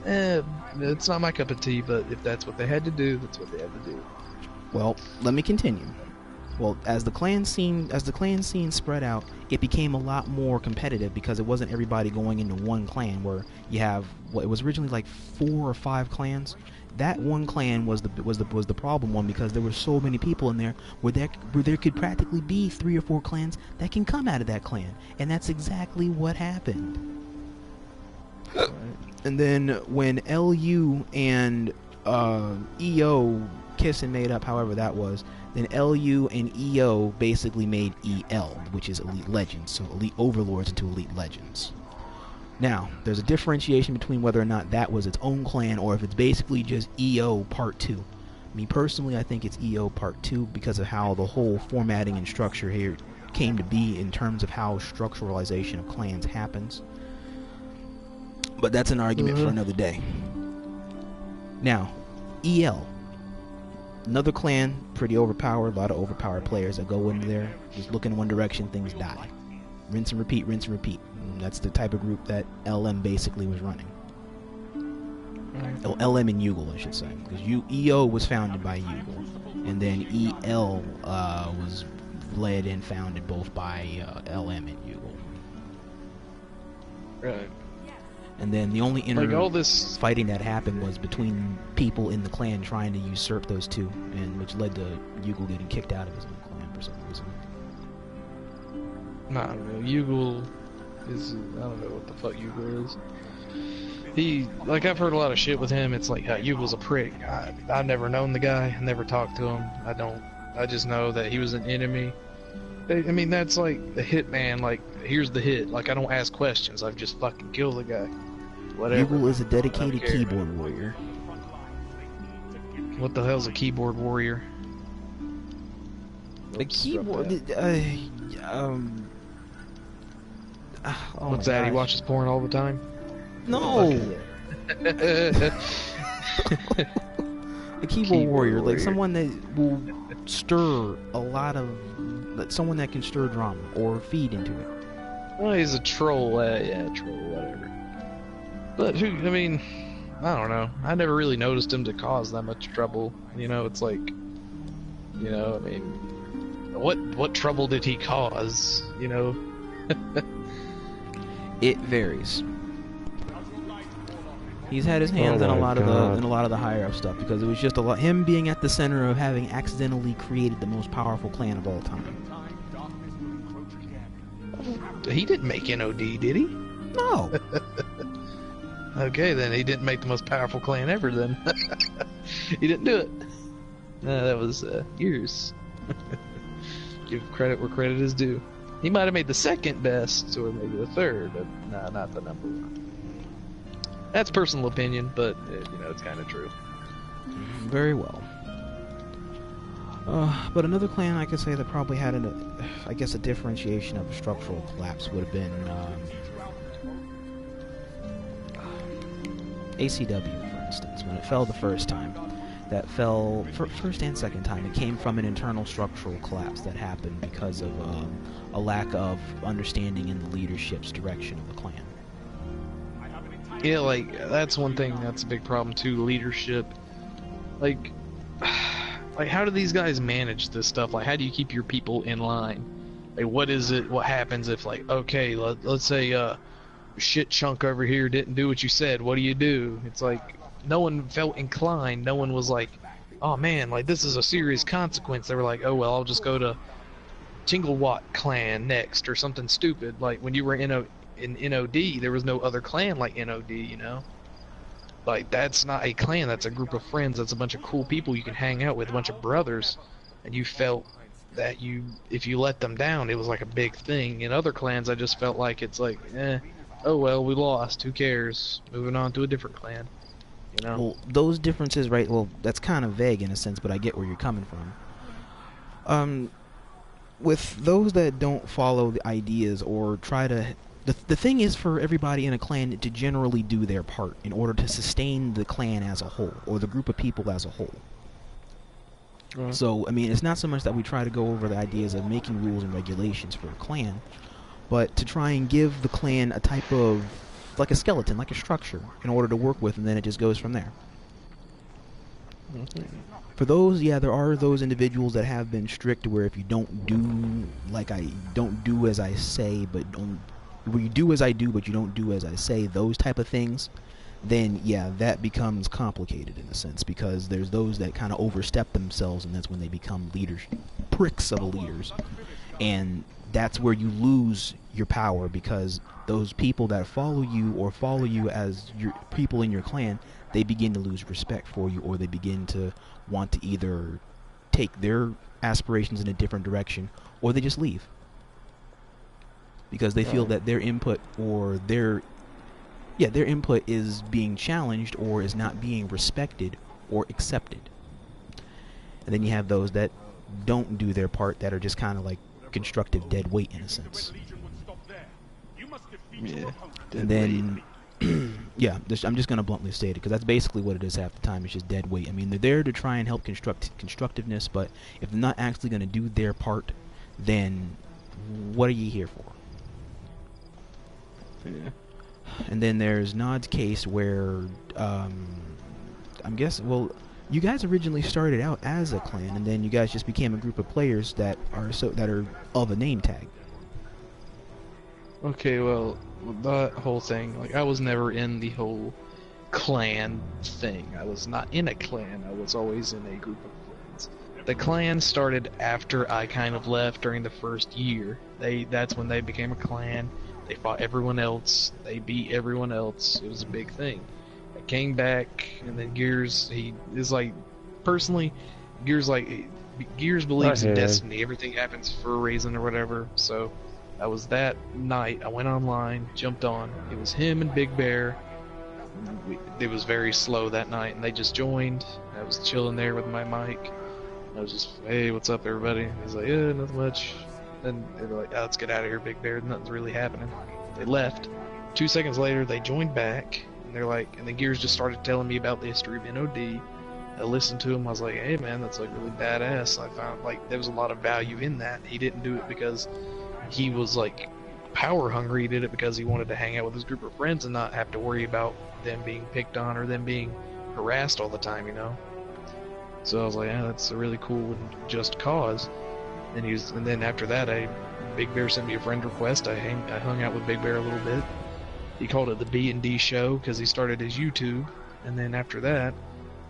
It's not my cup of tea, but if that's what they had to do, that's what they had to do. Well, let me continue. Well, as the clan scene spread out, it became a lot more competitive because it wasn't everybody going into one clan where you have it was originally like 4 or 5 clans. That one clan was the problem one because there were so many people in there where there could practically be 3 or 4 clans that can come out of that clan, and that's exactly what happened. And then when LU and EO kiss and made up, however that was, then LU and EO basically made EL, which is Elite Legends, so Elite Overlords into Elite Legends. Now, there's a differentiation between whether or not that was its own clan or if it's basically just EO Part 2. Me personally, I think it's EO Part 2 because of how the whole formatting and structure here came to be in terms of how structuralization of clans happens. But that's an argument for another day. Now, EL. Another clan, pretty overpowered, a lot of overpowered players that go into there, just look in one direction, things die. Rinse and repeat, rinse and repeat. And that's the type of group that LM basically was running. LM and Ugal, I should say. Because EO was founded by Ugal. And then EL was led and founded both by LM and Ugal. Right. And then the only this fighting that happened was between people in the clan trying to usurp those two, and which led to Ugal getting kicked out of his own clan for some reason. I don't know. Ugal is... I don't know what the fuck Ugal is. I've heard a lot of shit with him. It's like, Ugal's a prick. I've never known the guy. I never talked to him. I just know that he was an enemy. I mean, that's like a hitman. Like, here's the hit. Like, I don't ask questions. I just fucking kill the guy. Whatever. Ugal is a dedicated keyboard warrior. What the hell's a keyboard warrior? The Oops, keyboard. dropped Oh What's my that? He gosh. watches porn all the time? No. Okay. A keyboard warrior, like someone that will stir a lot of, like someone that can stir drama or feed into it. Well, he's a troll. Yeah, troll, whatever. But who? I mean, I don't know. I never really noticed him to cause that much trouble. You know, it's like, you know, I mean, what trouble did he cause? You know. It varies. He's had his hands in a lot of the higher up stuff because it was just a lot. Him being at the center of having accidentally created the most powerful clan of all time. He didn't make N.O.D, did he? No. Okay, then he didn't make the most powerful clan ever. Then he didn't do it. That was years. Give credit where credit is due. He might have made the second best, or maybe the third, but nah, not the number one. That's personal opinion, but you know, it's kind of true. Very well. But another clan I could say that probably had I guess a differentiation of a structural collapse would have been ACW, for instance. When it fell the first time, that fell first and second time. It came from an internal structural collapse that happened because of a lack of understanding in the leadership's direction of the clan. Yeah, like, that's one thing that's a big problem too, leadership. Like, how do these guys manage this stuff? Like, how do you keep your people in line? Like, what happens if, like, okay, let's say, shit chunk over here didn't do what you said, what do? It's like, no one felt inclined, no one was like, oh man, like, this is a serious consequence. They were like, oh well, I'll just go to Tinglewatt clan next, or something stupid. Like, when you were in N.O.D, there was no other clan like N.O.D, you know? Like, that's not a clan, that's a group of friends, that's a bunch of cool people you can hang out with, a bunch of brothers, and you felt that if you let them down, it was like a big thing. In other clans, I just felt like it's like, oh well, we lost, who cares? Moving on to a different clan, you know? Well, those differences, right, well, that's kind of vague in a sense, but I get where you're coming from. With those that don't follow the ideas or try to... The thing is for everybody in a clan to generally do their part in order to sustain the clan as a whole, or the group of people as a whole. So, I mean, it's not so much that we try to go over the ideas of making rules and regulations for a clan, but to try and give the clan a type of, like a skeleton, like a structure, in order to work with, and then it just goes from there. For those, yeah, there are those individuals that have been strict where if you don't do, don't do as I say, but don't... where you do as I do, but you don't do as I say, those type of things, then, yeah, that becomes complicated in a sense, because there's those that kind of overstep themselves, and that's when they become leaders, pricks of leaders, and that's where you lose your power, because those people that follow you, or follow you as your people in your clan, they begin to lose respect for you, or they begin to want to either take their aspirations in a different direction, or they just leave. Because they feel that their input or their input is being challenged or is not being respected or accepted. And then you have those that don't do their part, that are just kind of like constructive dead weight in a sense. Yeah. And then, yeah, I'm just going to bluntly state it, because that's basically what it is half the time. It's just dead weight. I mean, they're there to try and help constructiveness, but if they're not actually going to do their part, then what are you here for? Yeah. And then there's N.O.D's case where, I'm guessing, well, you guys originally started out as a clan, and then you guys just became a group of players that are of a name tag. Okay, well, that whole thing, like, I was never in the whole clan thing. I was not in a clan. I was always in a group of friends. The clan started after I kind of left during the first year. That's when they became a clan. They fought everyone else. They beat everyone else. It was a big thing. I came back, and then Gears, Gears believes in destiny. Everything happens for a reason or whatever. So, that was that night. I went online, jumped on. It was him and Big Bear. It was very slow that night, and they just joined. I was chilling there with my mic. I was just, hey, what's up, everybody? He's like, yeah, nothing much. And they were like, oh, let's get out of here, Big Bear. Nothing's really happening. They left. 2 seconds later, they joined back, and they're like, and the Gears just started telling me about the history of N.O.D. I listened to him. I was like, hey, man, that's like really badass. I found like there was a lot of value in that. He didn't do it because he was like power hungry. He did it because he wanted to hang out with his group of friends and not have to worry about them being picked on or them being harassed all the time, you know. So I was like, yeah, that's a really cool and just cause. And then after that, Big Bear sent me a friend request. I hung out with Big Bear a little bit. He called it the B&D show because he started his YouTube. And then after that,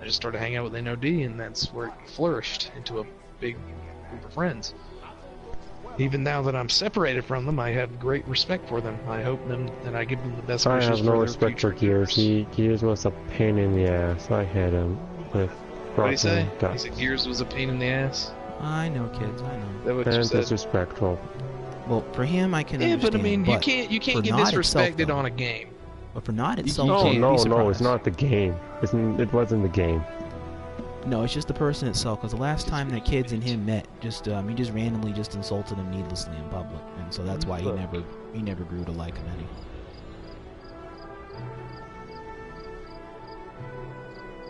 I just started hanging out with N.O.D. and that's where it flourished into a big group of friends. Even now that I'm separated from them, I have great respect for them. I hope them and I give them the best wishes. I have no respect for Gears. Gears was a pain in the ass. I hit him with. What did he say? He said Gears was a pain in the ass. I know, kids. I know. That what you And said? Disrespectful. Well, for him, I can understand. But I mean, you can't get disrespected itself, on a game. But for not itself, No, it's not the game. It wasn't the game. No, it's just the person itself. Because the last time that kids and him met, he just randomly just insulted him needlessly in public, and so that's why he never grew to like him any.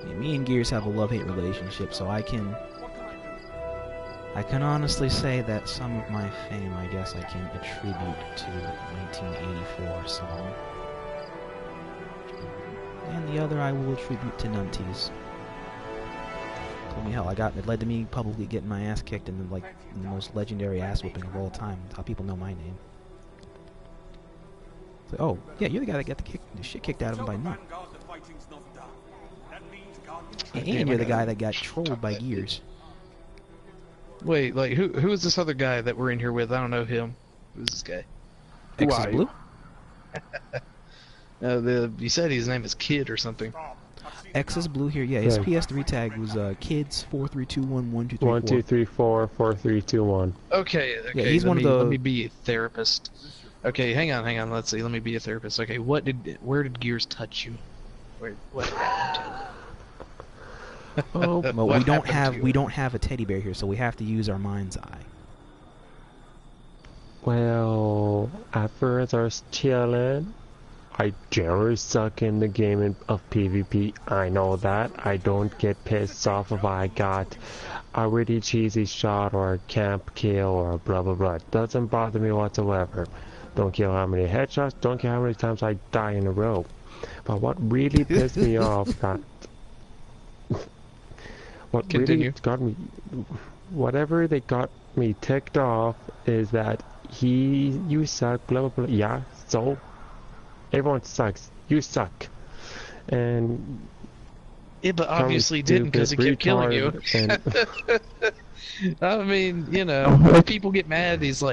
Yeah, me and Gears have a love-hate relationship, so I can honestly say that some of my fame, I guess, I can attribute to the 1984 song. And the other I will attribute to Nunties. Told me hell, it led to me publicly getting my ass kicked in the most legendary ass whipping of all time. That's how people know my name. It's like, oh, yeah, you're the guy that got the shit kicked out of him by Nut. And you're the guy that got trolled by Gears. Wait, like who is this other guy that we're in here with? I don't know him. Who's this guy? X is Blue? You said his name is Kid or something. X is Blue here. Yeah, his PS3 tag was kids 43211234. 1234 4321. Okay. Yeah, he's one of the. Let me be a therapist. Okay, hang on. Let's see. Let me be a therapist. Okay, where did Gears touch you? What happened to you? Oh, well, we don't have a teddy bear here, so we have to use our mind's eye. Well, at first I was chilling. I generally suck in the game of PvP. I know that. I don't get pissed off if I got a really cheesy shot or a camp kill or blah blah blah. It doesn't bother me whatsoever. Don't care how many headshots, don't care how many times I die in a row. But what really pissed me off whatever they got me ticked off is that you suck, blah blah blah. Yeah, so everyone sucks. You suck. And yeah, but obviously didn't because he kept killing you. I mean, you know, when people get mad, he's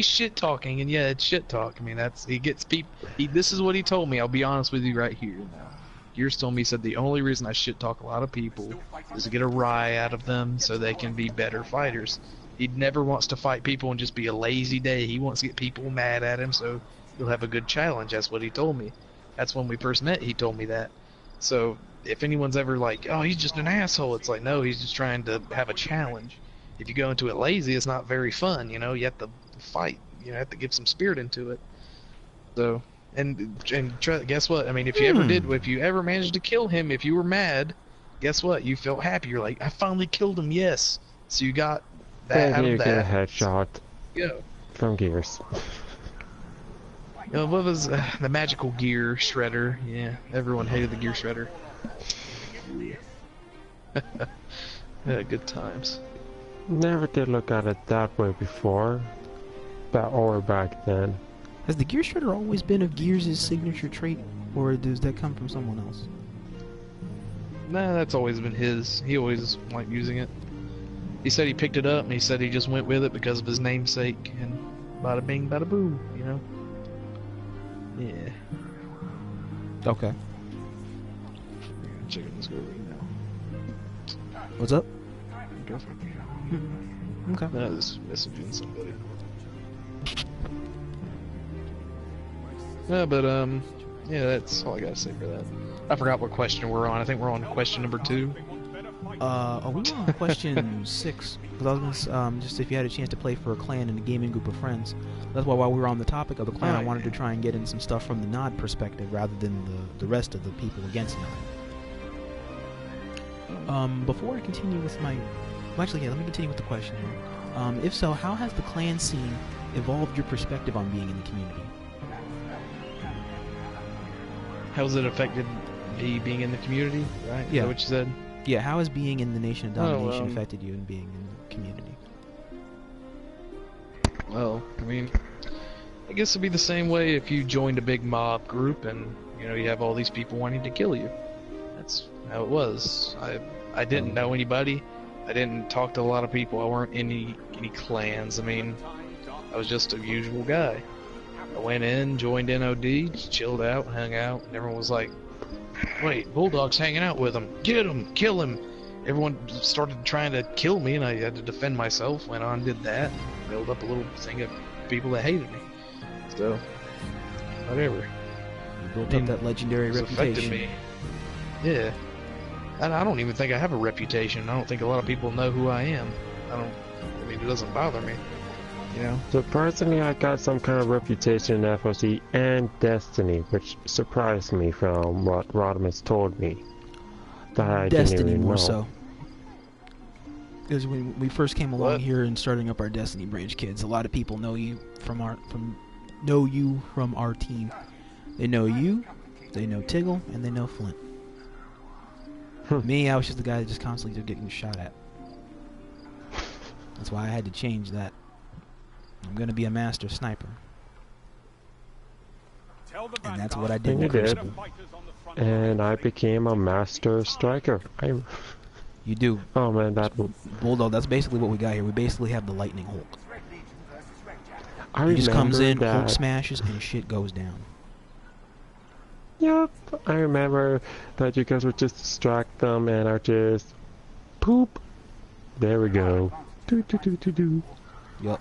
shit talking, and yeah, it's shit talk. I mean, he gets people. This is what he told me. I'll be honest with you right here now. Gears told me, he said the only reason I shit talk a lot of people is to get a rise out of them so they can be better fighters. He never wants to fight people and just be a lazy day. He wants to get people mad at him so he'll have a good challenge. That's what he told me. That's when we first met. He told me that. So if anyone's ever like, oh, he's just an asshole, it's like, no, he's just trying to have a challenge. If you go into it lazy, it's not very fun. You know, you have to fight. You have to give some spirit into it. So. And guess what? I mean, if you ever managed to kill him, if you were mad, guess what? You felt happy. You're like, I finally killed him. Yes. So you got that out of that. Get a headshot. Yeah. From Gears. What was the magical gear shredder? Yeah, everyone hated the gear shredder. Yeah, good times. Never did look at it that way before, or back then. Has the Gear Shredder always been of Gears' signature trait, or does that come from someone else? Nah, that's always been his. He always liked using it. He said he picked it up, and he said he just went with it because of his namesake, and bada bing, bada boom, you know? Yeah. Okay. I'm checking this girl right now. What's up? Girlfriend. Okay. No, just messaging somebody. Yeah, but yeah, that's all I gotta say for that. I forgot what question we're on. I think we're on question number 2. We were on question 6. Because I was gonna, just if you had a chance to play for a clan and a gaming group of friends. That's why while we were on the topic of the clan, I wanted to try and get in some stuff from the N.O.D perspective rather than the rest of the people against N.O.D. Before I continue with my... Well, actually, yeah, let me continue with the question here. If so, how has the clan scene evolved your perspective on being in the community? How has it affected me being in the community? Right? Is Yeah. that what you said? Yeah, how has being in the Nation of Domination affected you and being in the community? Well, I mean, I guess it'd be the same way if you joined a big mob group and, you know, you have all these people wanting to kill you. That's how it was. I didn't know anybody. I didn't talk to a lot of people. I weren't in any clans. I mean, I was just a usual guy. I went in, joined N.O.D, just chilled out, hung out, and everyone was like, wait, Bulldog's hanging out with him. Get him! Kill him! Everyone started trying to kill me, and I had to defend myself. Went on, did that. Built up a little thing of people that hated me. So, whatever. You built up that legendary reputation. Affected me. Yeah. And I don't even think I have a reputation. I don't think a lot of people know who I am. I mean, it doesn't bother me. You know? So personally, I got some kind of reputation in FOC and Destiny, which surprised me from what Rodimus told me. That I Destiny didn't even more know. so. Because when we first came along here and starting up our Destiny branch, kids, a lot of people know you from our team. They know you, they know Tiggle, and they know Flint. Me, I was just the guy that just constantly getting shot at. That's why I had to change that. I'm gonna be a master sniper. And that's what I did in Crucible. And I became a master striker. You do. Oh man, Bulldog, that's basically what we got here. We basically have the Lightning Hulk. He just comes in, Hulk smashes, and shit goes down. Yep, I remember that you guys would just distract them and I just poop. There we go. Do do do do do. Yep.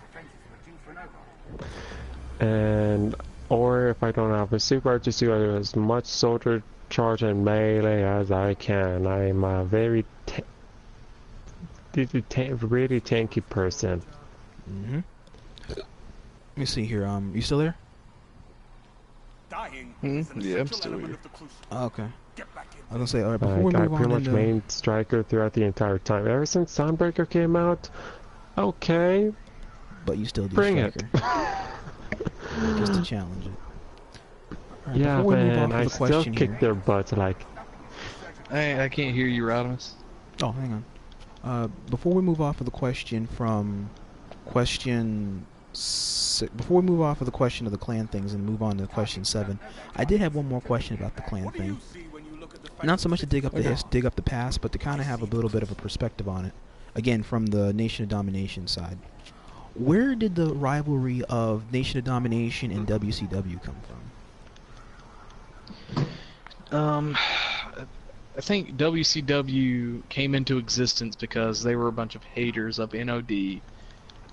And or if I don't have a super, I just do as much soldier charge and melee as I can. I'm a very really tanky person. Let me see here. You still there? Yeah, I'm still here. Oh, okay. I was gonna say, alright, before we I move pretty on much into... main striker throughout the entire time. Ever since Sunbreaker came out, okay. But you still do Bring striker. Just to challenge it. Right, yeah, before we move man, on to I the still question kick here. their butts like... I can't hear you, Rodimus. Oh, hang on. Before we move off of the question from question... Before we move off of the question of the clan things and move on to question 7, I did have one more question about the clan thing. Not so much to dig up the past, but to kind of have a little bit of a perspective on it. Again, from the Nation of Domination side. Where did the rivalry of Nation of Domination and WCW come from? I think WCW came into existence because they were a bunch of haters of N.O.D.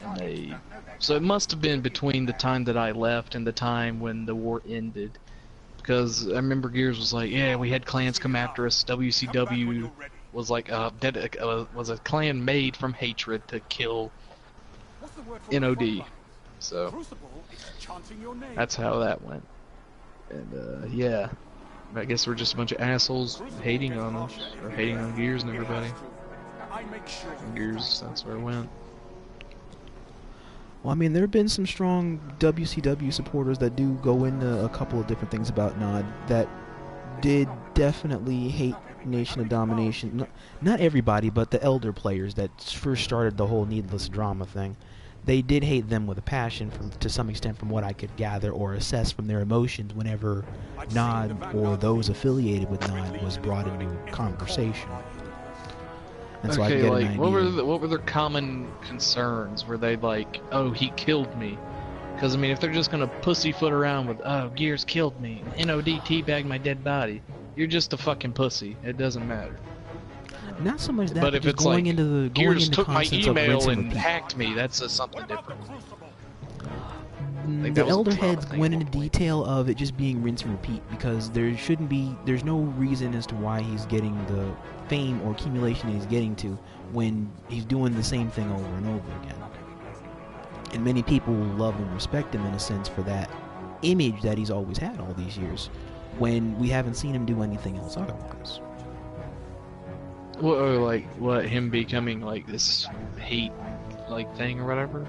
And so it must have been between the time that I left and the time when the war ended. Because I remember Gears was like, yeah, we had clans come after us. WCW was like was a clan made from hatred to kill N.O.D. So that's how that went. And yeah, I guess we're just a bunch of assholes hating on us, or hating on Gears and everybody. And Gears, that's where it went. Well, I mean, there have been some strong WCW supporters that do go into a couple of different things about N.O.D. that did definitely hate Nation of Domination. Not everybody, but the elder players that first started the whole needless drama thing. They did hate them with a passion, to some extent, from what I could gather or assess from their emotions whenever N.O.D. or those affiliated with N.O.D. was brought into conversation. And so okay, I get like, an idea. what were their common concerns? Were they like, oh, he killed me? Because, I mean, if they're just going to pussyfoot around with, oh, Gears killed me, N.O.D. teabagged my dead body, you're just a fucking pussy. It doesn't matter. Not so much that, But if just it's going like, into the Gears took my concepts of rinse email and and repeat. hacked me, that's something different. Like, the that was a elder trauma heads thing went at into one point. detail of it just being rinse and repeat because there's no reason as to why he's getting the fame or accumulation he's getting to when he's doing the same thing over and over again. And many people love and respect him in a sense for that image that he's always had all these years, when we haven't seen him do anything else otherwise. Well, or like what, him becoming like this hate like thing or whatever.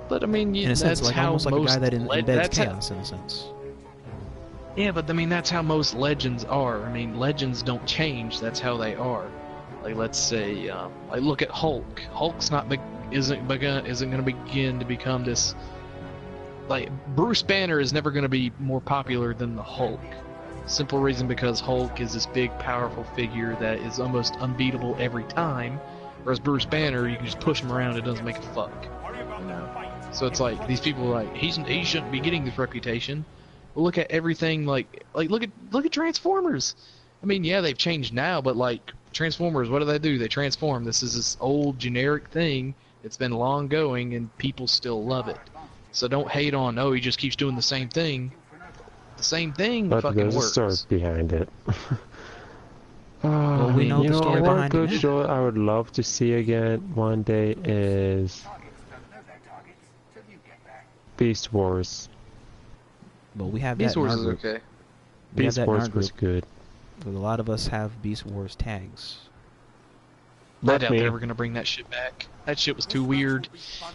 But I mean, In a sense, that's like how almost like a most guy that embeds that's how- chaos in a sense. Yeah, but I mean that's how most legends are. I mean, legends don't change. That's how they are. Like, let's say, like, look at Hulk. Hulk's isn't going to begin to become this. Like, Bruce Banner is never going to be more popular than the Hulk. Simple reason because Hulk is this big, powerful figure that is almost unbeatable every time. Whereas Bruce Banner, you can just push him around, it doesn't make a fuck. You know? So it's like, these people are like, he shouldn't be getting this reputation. Well, look at everything, like look at Transformers. I mean, yeah, they've changed now, but like, Transformers, what do? They transform. This is this old generic thing. It's been long going, and people still love it. So don't hate on, oh, he just keeps doing the same thing. The same thing But fucking there's works. a story behind it. Well, we know you the know, story one behind good it. show I would love to see again one day is Beast Wars. But we have Beast that in Wars our is group. okay. We have Beast that in our Wars was group. good. Because a lot of us have Beast Wars tags. I Not doubt me. they're ever gonna bring that shit back. That shit was too weird.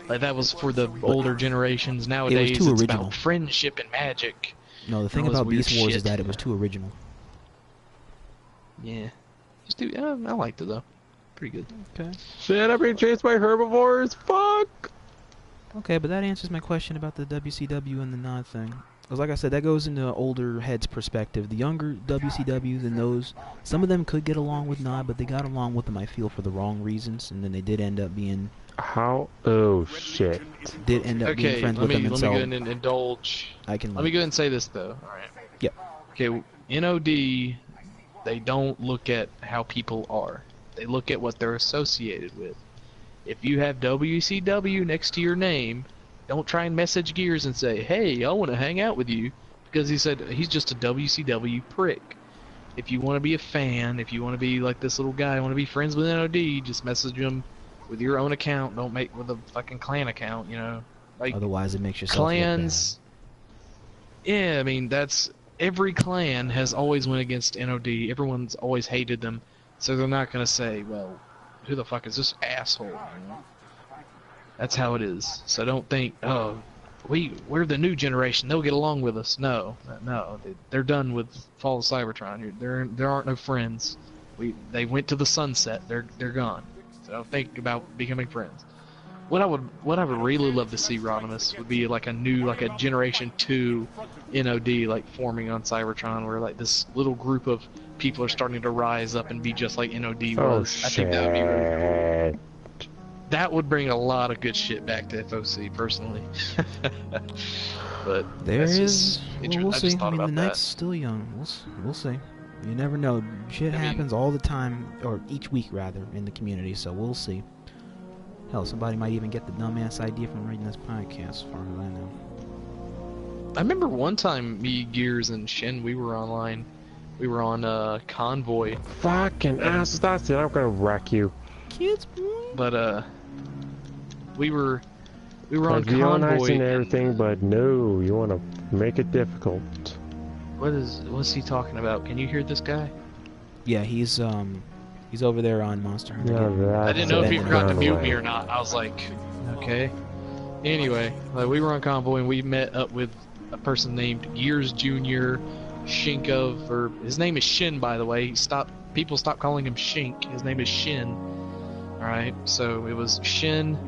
Like, that was for the older generations. Nowadays, too it's original. about friendship and magic. No, the thing That was about weird Beast Wars is shit. that it was too original. Yeah. I liked it though. Pretty good. Okay. Shit, I'm being chased by herbivores. Fuck. Okay, but that answers my question about the WCW and the N.O.D thing. Because like I said, that goes into older heads' perspective. The younger WCWs and those, some of them could get along with N.O.D, but they got along with them, I feel, for the wrong reasons, and then they did end up being How? Oh shit. being Okay, friends let with me them. And go so ahead and indulge. I can. Let me go ahead and say this though. All right. Yep. Okay, N.O.D. They don't look at how people are. They look at what they're associated with. If you have WCW next to your name, don't try and message Gears and say, "Hey, I want to hang out with you," because he said he's just a WCW prick. If you want to be a fan, if you want to be like this little guy, want to be friends with N.O.D, just message him with your own account. Don't make with a fucking clan account, you know. Like, Otherwise, it makes yourself clans. Yeah, I mean, that's every clan has always went against N.O.D. Everyone's always hated them, so they're not gonna say, "Well, who the fuck is this asshole?" You know? That's how it is. So don't think, "Oh, we're the new generation. They'll get along with us." No, they're done with Fall of Cybertron. There aren't no friends. They went to the sunset. They're gone. So don't think about becoming friends. What I would really love to see, Rodimus, would be like a Generation 2 N.O.D. like forming on Cybertron, where like this little group of people are starting to rise up and be just like N.O.D. Oh was. shit. I think that would be really cool. That would bring a lot of good shit back to FOC, personally. But There that's is. just Well, we'll I see. just thought I mean, the about Knight's that. still young. We'll see. You never know. Shit I mean- happens all the time, or each week rather, in the community. So we'll see. Hell, somebody might even get the dumbass idea from reading this podcast, as far as I know. I remember one time me, Gears, and Shin, we were online. We were on Convoy, Fucking ass. That's it. I'm gonna wreck you. Kids, but we were on Like, you're nice Convoy. and everything, but no, you wanna make it difficult. What's he talking about? Can you hear this guy? yeah, he's over there on Monster Hunter. Yeah, getting- that's I didn't know if he it. forgot to Run mute away. me or not. I was like, okay. Anyway, like, we were on Convoy and we met up with a person named Gears Jr. Shinkov, or his name is Shin, by the way. People stopped calling him Shink. His name is Shin. Alright, so it was Shin,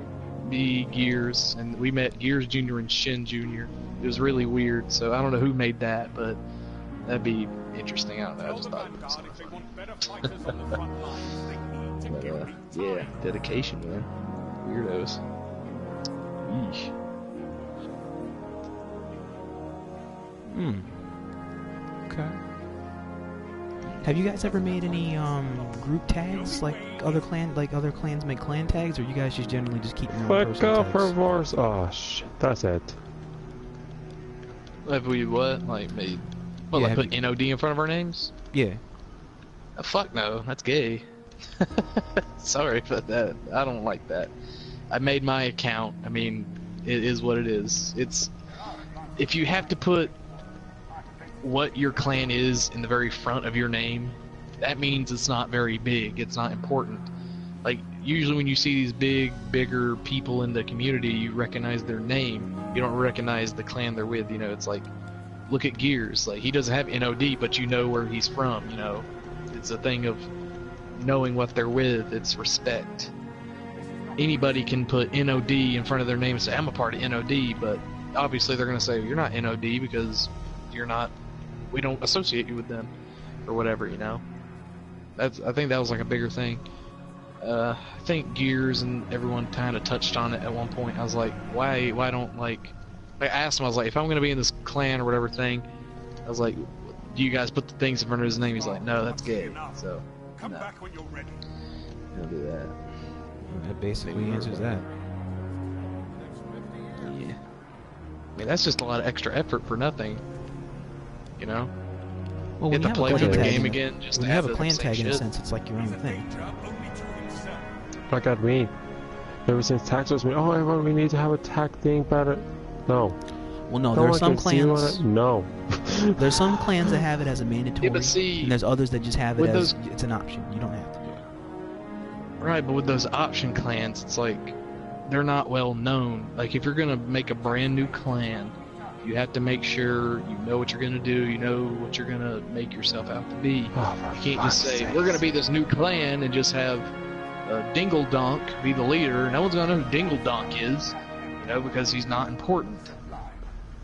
me, Gears, and we met Gears Jr. and Shin Jr. It was really weird, so I don't know who made that, but that'd be interesting. I don't know, I just thought it was something funny. But, yeah, dedication, man. Weirdos. Yeesh. Okay. Have you guys ever made any group tags like other clans make clan tags, or you guys just generally just keep your own Fuck personal off, tags? herbivores. Oh shit, that's it. Have we what? Like made? Well, Yeah, like have put N.O.D. in front of our names? Yeah. Fuck no, that's gay. Sorry about that. I don't like that. I made my account. I mean, it is what it is. It's if you have to put what your clan is in the very front of your name, that means it's not very big. It's not important. Like usually when you see these bigger people in the community, you recognize their name. You don't recognize the clan they're with. You know, it's like look at Gears. Like he doesn't have N.O.D., but you know where he's from. You know, it's a thing of knowing what they're with. It's respect. Anybody can put N.O.D. in front of their name and say, I'm a part of N.O.D., but obviously they're going to say, you're not N.O.D. because you're not, we don't associate you with them, or whatever, you know? I think that was like a bigger thing. I think Gears and everyone kind of touched on it at one point. I was like, why don't, like, I asked him, I was like, if I'm going to be in this clan or whatever thing, I was like, do you guys put the things in front of his name? He's like, no, that's gay, so, Come no. back when you're ready. Don't do that. That basically answers that. Yeah. I mean, that's just a lot of extra effort for nothing. You know? Well, Get when to you play have a through clan the tag, game again, just when to you have a the clan same tag in a shit. sense, it's like your own thing. Look at me. Ever since tax was me, oh, everyone, we need to have a tag thing better. No. Well, no, No there are one some can see what clans. No. There's some clans that have it as a mandatory, Yeah, but see, and there's others that just have it with as those- it's an option. You don't have to do it. Right, but with those option clans, it's like they're not well known. Like if you're gonna make a brand new clan, you have to make sure you know what you're gonna do, you know what you're gonna make yourself out to be. Oh, You can't just say we're gonna be this new clan and just have Dingle Donk be the leader. No one's gonna know who Dingle Donk is, you know, because he's not important.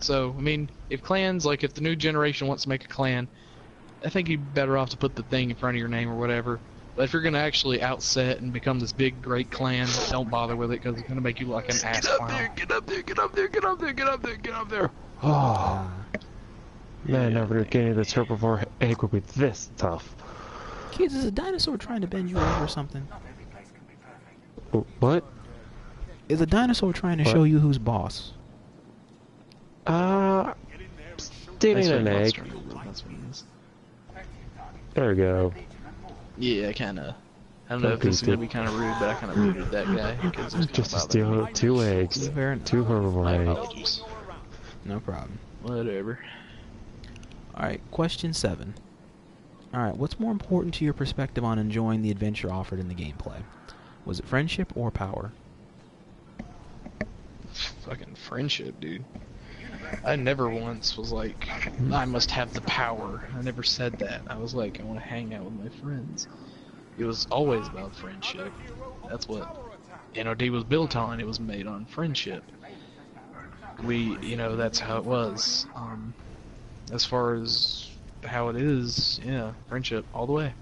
So I mean, if clans, like if the new generation wants to make a clan, I think you'd be better off to put the thing in front of your name or whatever. But if you're gonna actually outset and become this big great clan, don't bother with it because it's gonna make you like an ass clown. Get up there, get up there, get up there, get up there, get up there. Oh. Man, never getting the turbo for egg would be this tough. Kids, is a dinosaur trying to bend you over or something? What? Is a dinosaur trying to What? show you who's boss? Stealing an egg. That's what it is. There we go. Yeah, kinda. I don't know if this is gonna be kind of rude, but I kind of rooted that guy. 'Cause it was Just to kinda steal bothering me. 2 eggs. Fair enough. 2 herbal My eggs. apologies. No problem. Whatever. Alright, question 7. Alright, what's more important to your perspective on enjoying the adventure offered in the gameplay? Was it friendship or power? Fucking friendship, dude. I never once was like, I must have the power. I never said that. I was like, I want to hang out with my friends. It was always about friendship. That's what N.O.D. was built on. It was made on friendship. You know, that's how it was. As far as how it is, yeah, friendship all the way.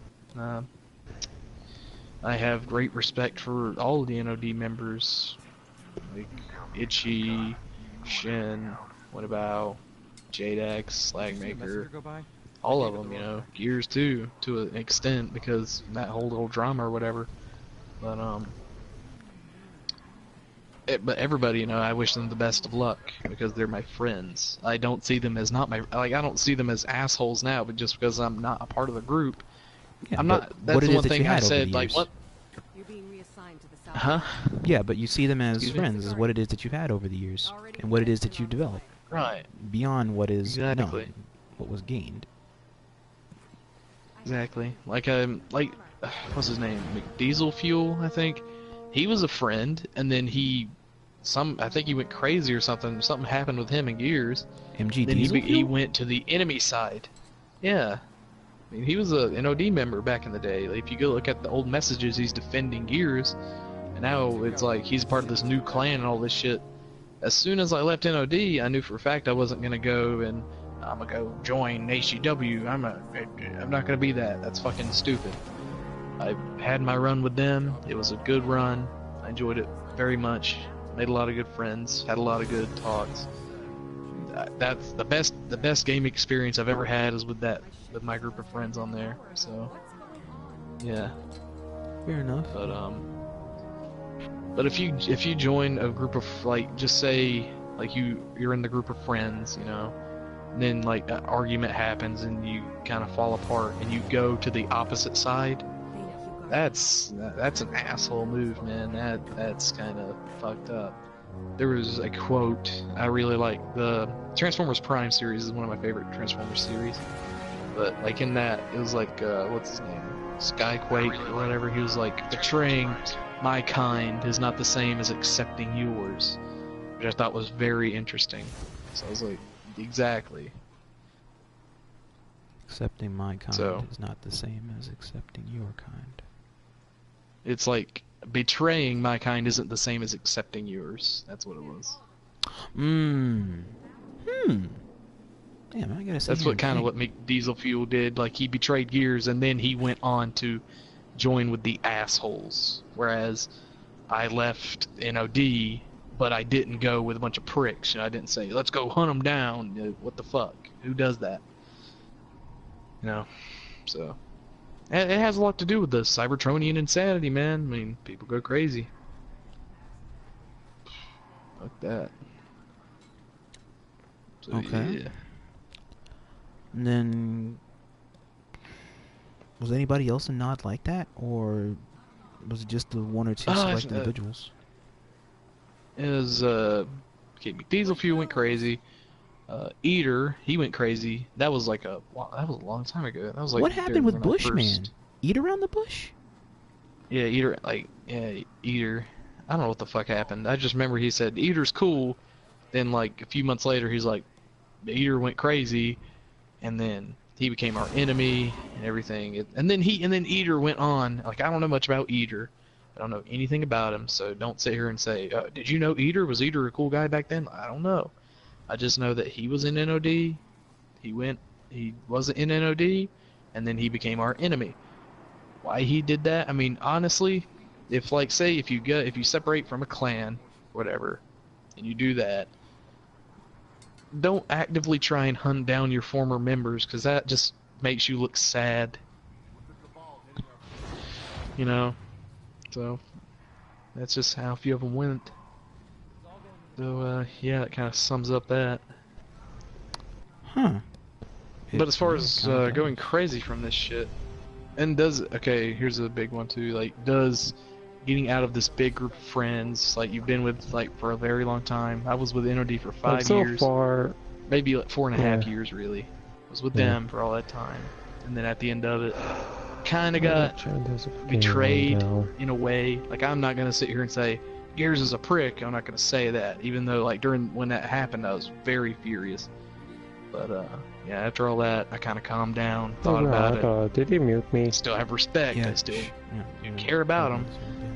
I have great respect for all of the N.O.D. members, like Itchy, Shin, what about Jadex, Slagmaker, all of them, you know, Gears too, to an extent, because that whole little drama or whatever. But but everybody, you know, I wish them the best of luck because they're my friends. I don't see them as I don't see them as assholes now, but just because I'm not a part of the group, Yeah, I'm but not. That's what the it is one that you thing I had over said. the Like years. what? You're being reassigned to the south. Huh? Yeah, but you see them as Excuse me? friends, is what it is that you've had over the years, and what it is that you've developed, Right. beyond what is Exactly. known, what was gained. Exactly. Like what's his name? McDiesel Fuel, I think. He was a friend, and then I think he went crazy or something. Something happened with him and Gears. MG Then Diesel he Fuel? went to the enemy side. Yeah. I mean, he was a N.O.D. member back in the day. Like, if you go look at the old messages, he's defending Gears, and now it's like he's part of this new clan and all this shit. As soon as I left N.O.D., I knew for a fact I wasn't gonna go and I'm gonna go join ACW. I'm not gonna be that. That's fucking stupid. I had my run with them. It was a good run. I enjoyed it very much. Made a lot of good friends. Had a lot of good talks. That's the best game experience I've ever had is with my group of friends on there. So yeah. Fair enough. But if you join a group of, like, just say like you're in the group of friends, you know, and then like an argument happens and you kind of fall apart and you go to the opposite side. That's an asshole move, man. That's kind of fucked up. There was a quote I really like. The Transformers Prime series is one of my favorite Transformers series. But like in that, it was like what's his name, Skyquake or whatever. He was like, betraying my kind is not the same as accepting yours, which I thought was very interesting. So I was like, exactly. Accepting my kind is not the same as accepting your kind. It's like betraying my kind isn't the same as accepting yours. That's what it was. Damn, I gotta say. That's what kind of what Diesel Fuel did. Like, he betrayed Gears and then he went on to join with the assholes. Whereas I left N.O.D, but I didn't go with a bunch of pricks. You know, I didn't say, let's go hunt them down. You know, what the fuck? Who does that? You know, so it has a lot to do with the Cybertronian insanity, man. I mean, people go crazy. Fuck that. So, okay. Yeah. And then, was anybody else in N.O.D like that, or was it just the one or two select individuals? It was okay, Diesel Fuel went crazy. Eater, he went crazy. That was like that was a long time ago. That was like, what happened with Bushman? Eat around the bush? Yeah, Eater. Eater. I don't know what the fuck happened. I just remember he said Eater's cool. Then like a few months later, he's like, Eater went crazy, and then he became our enemy and everything. And then Eater went on. Like, I don't know much about Eater. I don't know anything about him, so don't sit here and say, did you know Eater? Was Eater a cool guy back then? I don't know. I just know that he was in N.O.D. He wasn't in N.O.D, and then he became our enemy. Why he did that? I mean, honestly, if like, say, if you separate from a clan, whatever, and you do that, don't actively try and hunt down your former members, because that just makes you look sad. You know? So, that's just how a few of them went. So, yeah, that kind of sums up that. Huh. But as far as going crazy from this shit, and okay, here's a big one too, like, does getting out of this big group of friends, like, you've been with, like, for a very long time. I was with N.O.D for 5 years. So far, maybe like 4.5 years, really. I was with them for all that time. And then at the end of it, kind of got betrayed in a way. Like, I'm not going to sit here and say, Gears is a prick. I'm not going to say that. Even though, like, when that happened, I was very furious. But, yeah, after all that, I kind of calmed down, thought about it. Did he mute me? Still have respect. Yeah, I still care about him.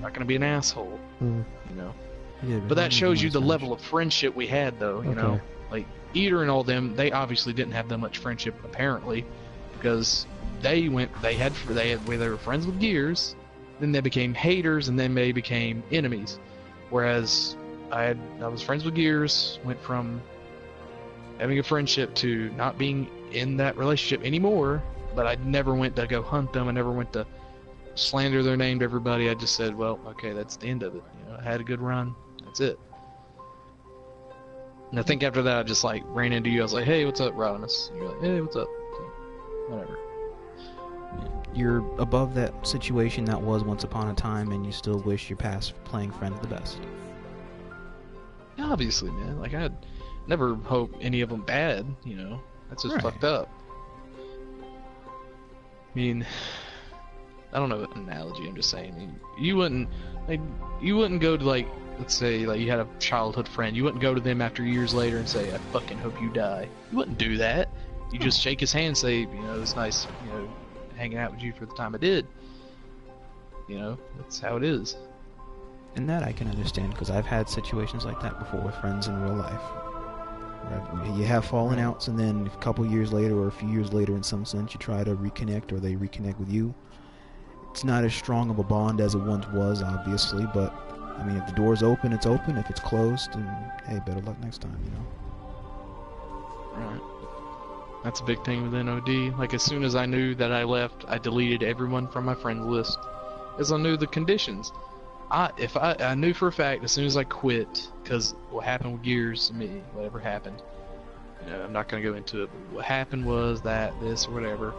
Not going to be an asshole, you know. Yeah, but that shows you the level of friendship we had, though, you know. Like, Eater and all them, they obviously didn't have that much friendship, apparently, because they were friends with Gears, then they became haters, and then they became enemies. Whereas I was friends with Gears, went from having a friendship to not being in that relationship anymore, but I never went to go hunt them. I never went to slander their name to everybody. I just said, well, okay, that's the end of it. You know, I had a good run. That's it. And I think after that, I just like ran into you. I was like, hey, what's up, Rodimus? And you're like, hey, what's up? So, whatever. You're above that situation that was once upon a time, and you still wish your past playing friends the best. Yeah, obviously, man. Like, I'd never hope any of them bad, you know. That's just fucked up. I mean, I don't know an analogy. I'm just saying. I mean, you wouldn't go to, like, let's say, like, you had a childhood friend. You wouldn't go to them after years later and say, I fucking hope you die. You wouldn't do that. You just shake his hand and say, you know, it's nice, you know, hanging out with you for the time I did. You know, that's how it is. And that I can understand, because I've had situations like that before with friends in real life. You have fallen outs, and then a couple years later, or a few years later in some sense, you try to reconnect, or they reconnect with you. It's not as strong of a bond as it once was, obviously, but, I mean, if the door's open, it's open. If it's closed, then, hey, better luck next time, you know? Right. That's a big thing with N.O.D. Like, as soon as I knew that I left, I deleted everyone from my friends list, as I knew the conditions. I knew for a fact, as soon as I quit, because what happened with Gears to me, whatever happened, You know, I'm not going to go into it, but what happened was that, this, or whatever.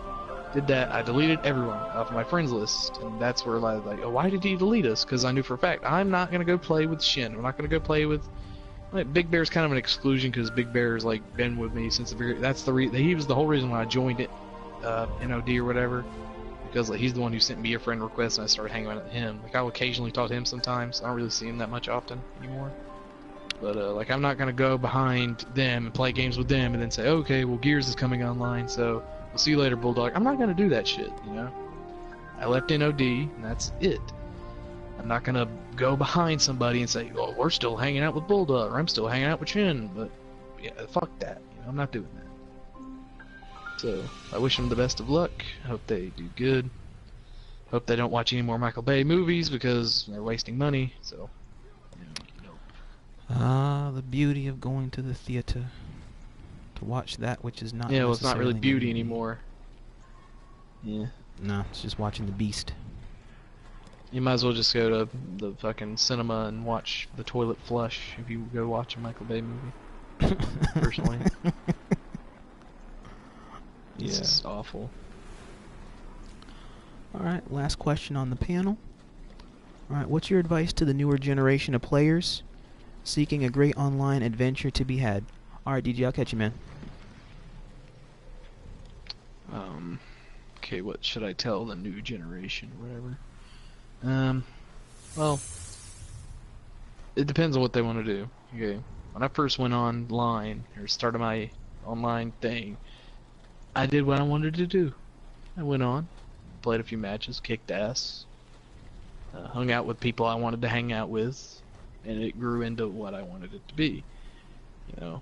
Did that, I deleted everyone off my friends list, and that's where I was like, oh, why did he delete us? Because I knew for a fact, I'm not going to go play with Shin. I'm not going to go play with... Like, Big Bear's kind of an exclusion, because Big Bear's, like, been with me since the very... That's the he was the whole reason why I joined it, N.O.D. or whatever. Because like, he's the one who sent me a friend request, and I started hanging out with him. Like, I'll occasionally talk to him sometimes. I don't really see him that much often anymore. But, like, I'm not going to go behind them and play games with them and then say, okay, well, Gears is coming online, so we'll see you later, Bulldog. I'm not going to do that shit, you know? I left N.O.D., and that's it. I'm not going to go behind somebody and say, oh, we're still hanging out with Bulldog, or I'm still hanging out with Shin, but, yeah, fuck that. You know, I'm not doing that. So, I wish them the best of luck. I hope they do good. Hope they don't watch any more Michael Bay movies, because they're wasting money, so... Ah, the beauty of going to the theater to watch that which is not. Yeah, well, it's not really necessarily beauty movie. anymore. Yeah. No, it's just watching the Beast. You might as well just go to the fucking cinema and watch The Toilet Flush if you go watch a Michael Bay movie. Personally. Yeah. It's just awful. Alright, last question on the panel. Alright, what's your advice to the newer generation of players seeking a great online adventure to be had? Alright, DJ, I'll catch you, man. Okay, what should I tell the new generation or whatever? Well, it depends on what they want to do. Okay, when I first went online, or started my online thing, I did what I wanted to do. I went on, played a few matches, kicked ass, hung out with people I wanted to hang out with, and it grew into what I wanted it to be, you know.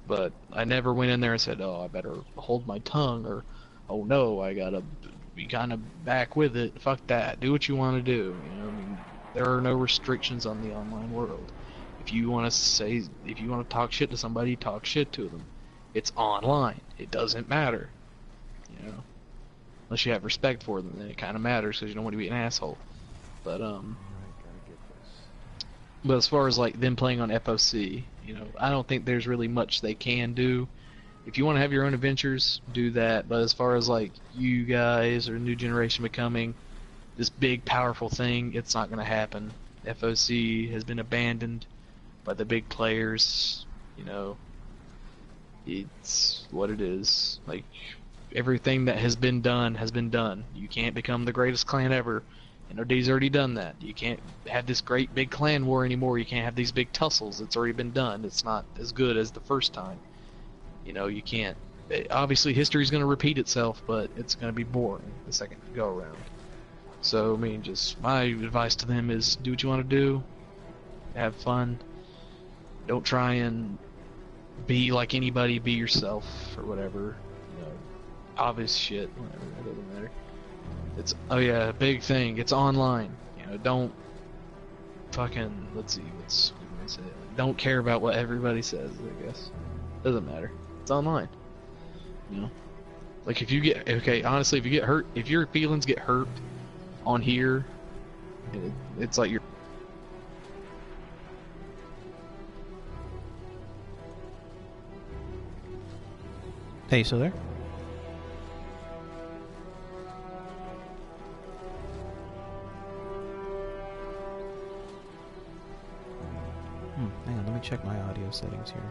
But I never went in there and said, oh, I better hold my tongue, or, oh no, I gotta be kind of back with it. Fuck that. Do what you want to do, you know. I mean, there are no restrictions on the online world. If you want to talk shit to somebody, talk shit to them. It's online. It doesn't matter, you know. Unless you have respect for them, then it kind of matters, because you don't want to be an asshole. But as far as like them playing on FOC, you know, I don't think there's really much they can do. If you want to have your own adventures, do that. But as far as like you guys or new generation becoming this big powerful thing, it's not going to happen. FOC has been abandoned by the big players. You know, it's what it is. Like, everything that has been done has been done. You can't become the greatest clan ever. N.O.D's already done that. You can't have this great big clan war anymore. You can't have these big tussles. It's already been done. It's not as good as the first time. You know, you can't. Obviously, history's going to repeat itself, but it's going to be boring the second go around. So, I mean, just my advice to them is do what you want to do. Have fun. Don't try and be like anybody. Be yourself or whatever. You know, obvious shit. Whatever. It doesn't matter. It's, oh yeah, big thing. It's online. You know, don't fucking, let's see, what can I say? Don't care about what everybody says, I guess. Doesn't matter. It's online. You know? Like, if you get, okay, honestly, if you get hurt, if your feelings get hurt on here, it's like you're... Hey, you still there? Hang on, let me check my audio settings here.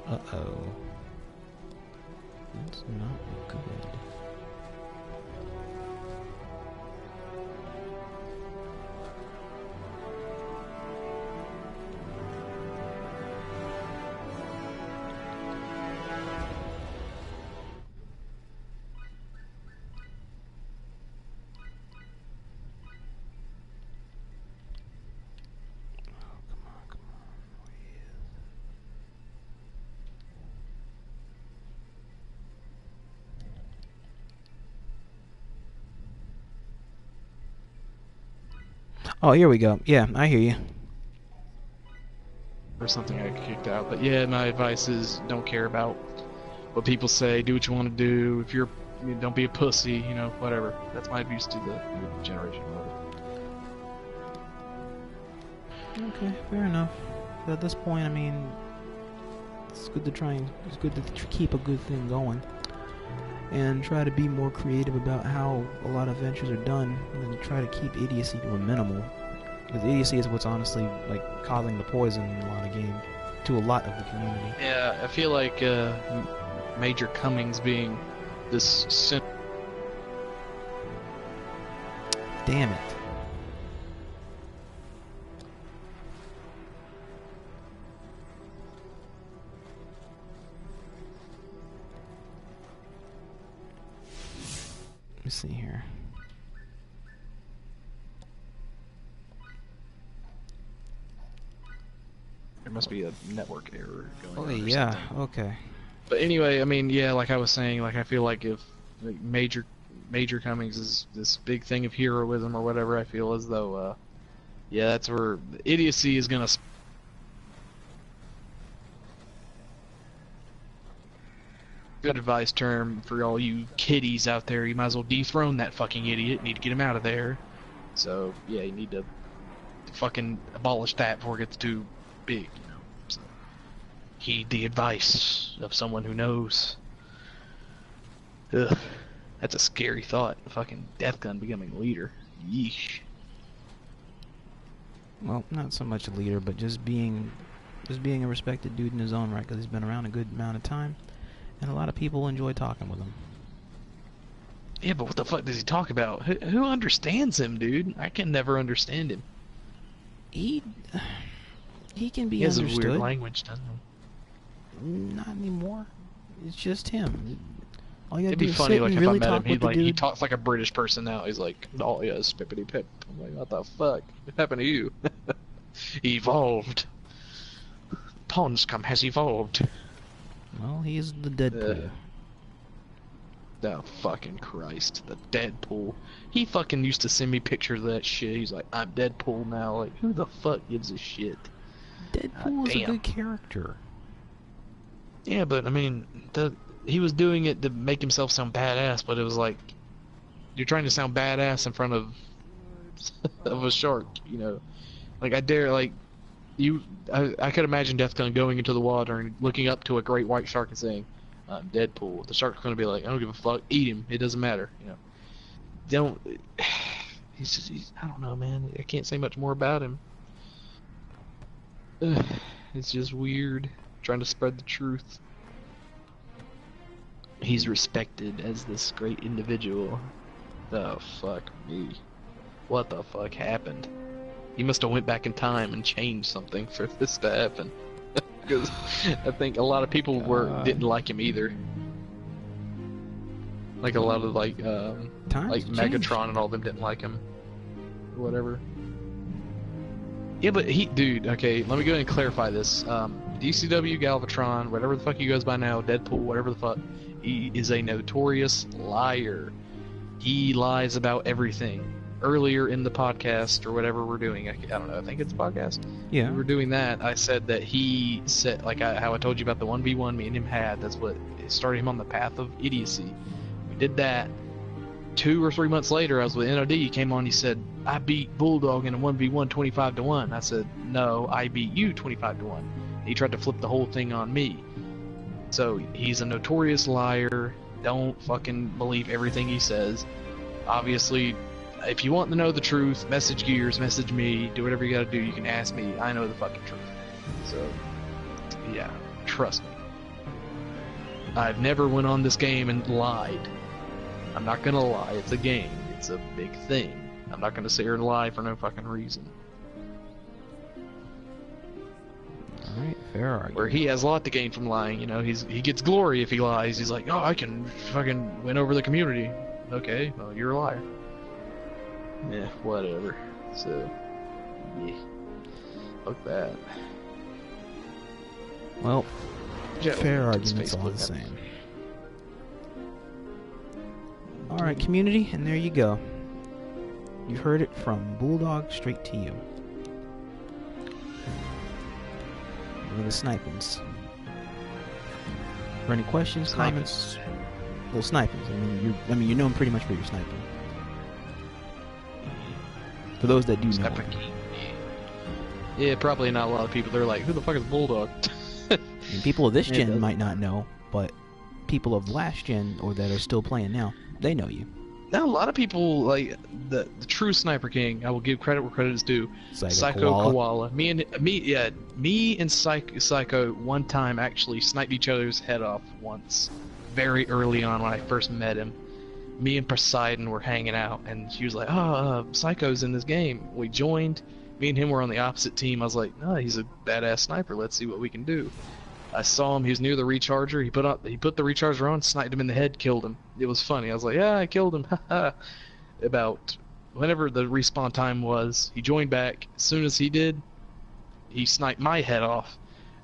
Uh-oh. That's not good. Oh, here we go. Yeah, I hear you. or something I got kicked out. But yeah, my advice is don't care about what people say. Do what you want to do. If you're, don't be a pussy. You know, whatever. That's my advice to the new generation. Okay, fair enough. But at this point, I mean, it's good to keep a good thing going, and try to be more creative about how a lot of ventures are done, and try to keep idiocy to a minimal. Because idiocy is what's honestly like causing the poison in a lot of games, to a lot of the community. Yeah, I feel like Major Cummings being this. Damn it. Let me see here. There must be a network error going on. Oh or yeah, something. okay. But anyway, I mean, yeah, like I was saying, like I feel like if like, Major Cummings is this big thing of heroism or whatever, I feel as though, yeah, that's where idiocy is gonna. Good advice term for all you kiddies out there. You might as well dethrone that fucking idiot. You need to get him out of there. So yeah, you need to fucking abolish that before it gets too big, you know. So heed the advice of someone who knows. Ugh, that's a scary thought. A fucking Death Gun becoming leader. Yeesh. Well, not so much a leader, but just being a respected dude in his own right, because he's been around a good amount of time, and a lot of people enjoy talking with him. Yeah, but what the fuck does he talk about? Who understands him, dude? I can never understand him. He can be He has understood. a weird language, doesn't he? Not anymore. It's just him. All you gotta It'd do be is funny, sit like and if really I met him, talk with the he dude. talks like a British person now. He's like, oh yes, pippity pip. I'm like, what the fuck? What happened to you? Evolved. Ponscom has evolved. Well, he's the Deadpool. Oh fucking Christ, the Deadpool. He fucking used to send me pictures of that shit. He's like, I'm Deadpool now. Like, who the fuck gives a shit? Deadpool is a damn. good character. Yeah, but I mean, he was doing it to make himself sound badass, but it was like, you're trying to sound badass in front of a shark, you know? Like, I dare, like, I could imagine Death Gun going into the water and looking up to a great white shark and saying, I'm Deadpool. The shark's gonna be like, I don't give a fuck, eat him, it doesn't matter, you know? I don't know, man, I can't say much more about him. It's just weird, trying to spread the truth. He's respected as this great individual. Oh, fuck me. What the fuck happened? He must have went back in time and changed something for this to happen. Because I think a lot of people didn't like him either. Like a lot of like Megatron and all them didn't like him. Or whatever. Yeah, but dude, okay, let me go ahead and clarify this. DCW, Galvatron, whatever the fuck he goes by now, Deadpool, whatever the fuck, he is a notorious liar. He lies about everything. Earlier in the podcast, or whatever we're doing, I don't know, I think it's a podcast. Yeah. We were doing that, I said that he said, like how I told you about the 1v1 me and him had, that's what started him on the path of idiocy. We did that. 2 or 3 months later, I was with N.O.D, he came on, he said, I beat Bulldog in a 1v1 25-1. I said, no, I beat you 25-1. He tried to flip the whole thing on me. So, he's a notorious liar. Don't fucking believe everything he says. Obviously, if you want to know the truth, message Gears, message me, do whatever you gotta do, you can ask me. I know the fucking truth. So, yeah, trust me. I've never went on this game and lied. I'm not gonna lie, it's a game. It's a big thing. I'm not gonna sit here and lie for no fucking reason. Alright, fair argument. Where he has a lot to gain from lying, you know, he gets glory if he lies. He's like, oh, I can fucking win over the community. Okay, well, you're a liar. Yeah, whatever. So, yeah. Fuck that. Well, Yeah, fair well, it's arguments all the Facebook. same. Alright, community, and there you go. You heard it from Bulldog straight to you. the snipings. For any questions, comments? Well, snipings. You know him pretty much for your sniping. For those that do know him. Yeah, probably not a lot of people. They're like, who the fuck is Bulldog? And people of this gen might not know, but people of last gen, or that are still playing now, they know you. Now, a lot of people, like, the true Sniper King, I will give credit where credit is due. PsychoKoala. Me and Psycho one time actually sniped each other's head off once. Very early on when I first met him. Me and Poseidon were hanging out, and she was like, Psycho's in this game. We joined. Me and him were on the opposite team. I was like, no, he's a badass sniper. Let's see what we can do. I saw him. He was near the recharger. He put the recharger on, sniped him in the head, killed him. It was funny. I was like, yeah, I killed him. About whenever the respawn time was, he joined back. As soon as he did, he sniped my head off,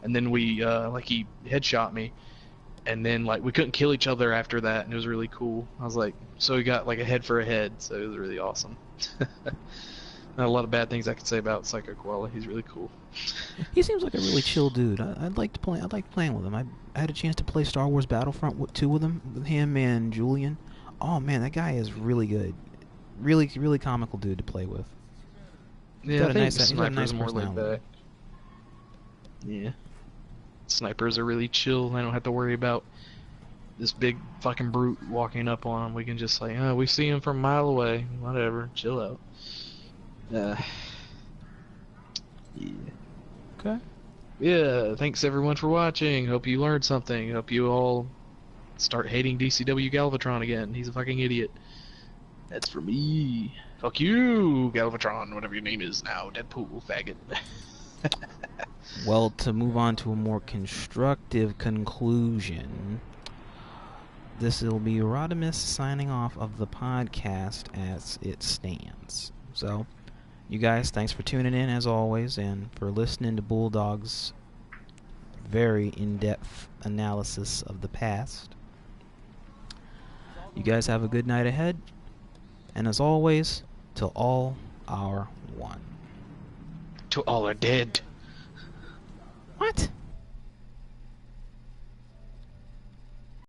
and then we he headshot me, and then like we couldn't kill each other after that, and it was really cool. I was like, so we got like a head for a head, so it was really awesome. Not a lot of bad things I could say about PsychoKoala. He's really cool. He seems like a really chill dude. I'd like to play. I like playing with him. I had a chance to play Star Wars Battlefront 2 with him and Julian. Oh man, that guy is really good. Really, really comical dude to play with. Yeah, I think Sniper's more laid back. Yeah, snipers are really chill. I don't have to worry about this big fucking brute walking up on him. We can just like, we see him from a mile away. Whatever, chill out. Yeah. Okay. Yeah, thanks everyone for watching. Hope you learned something. Hope you all start hating DCW Galvatron again. He's a fucking idiot. That's for me. Fuck you, Galvatron, whatever your name is now. Deadpool, faggot. Well, to move on to a more constructive conclusion, this will be Rodimus signing off of the podcast as it stands. So, you guys, thanks for tuning in as always, and for listening to Bulldog's very in-depth analysis of the past. You guys have a good night ahead, and as always, till all are one. To all are dead.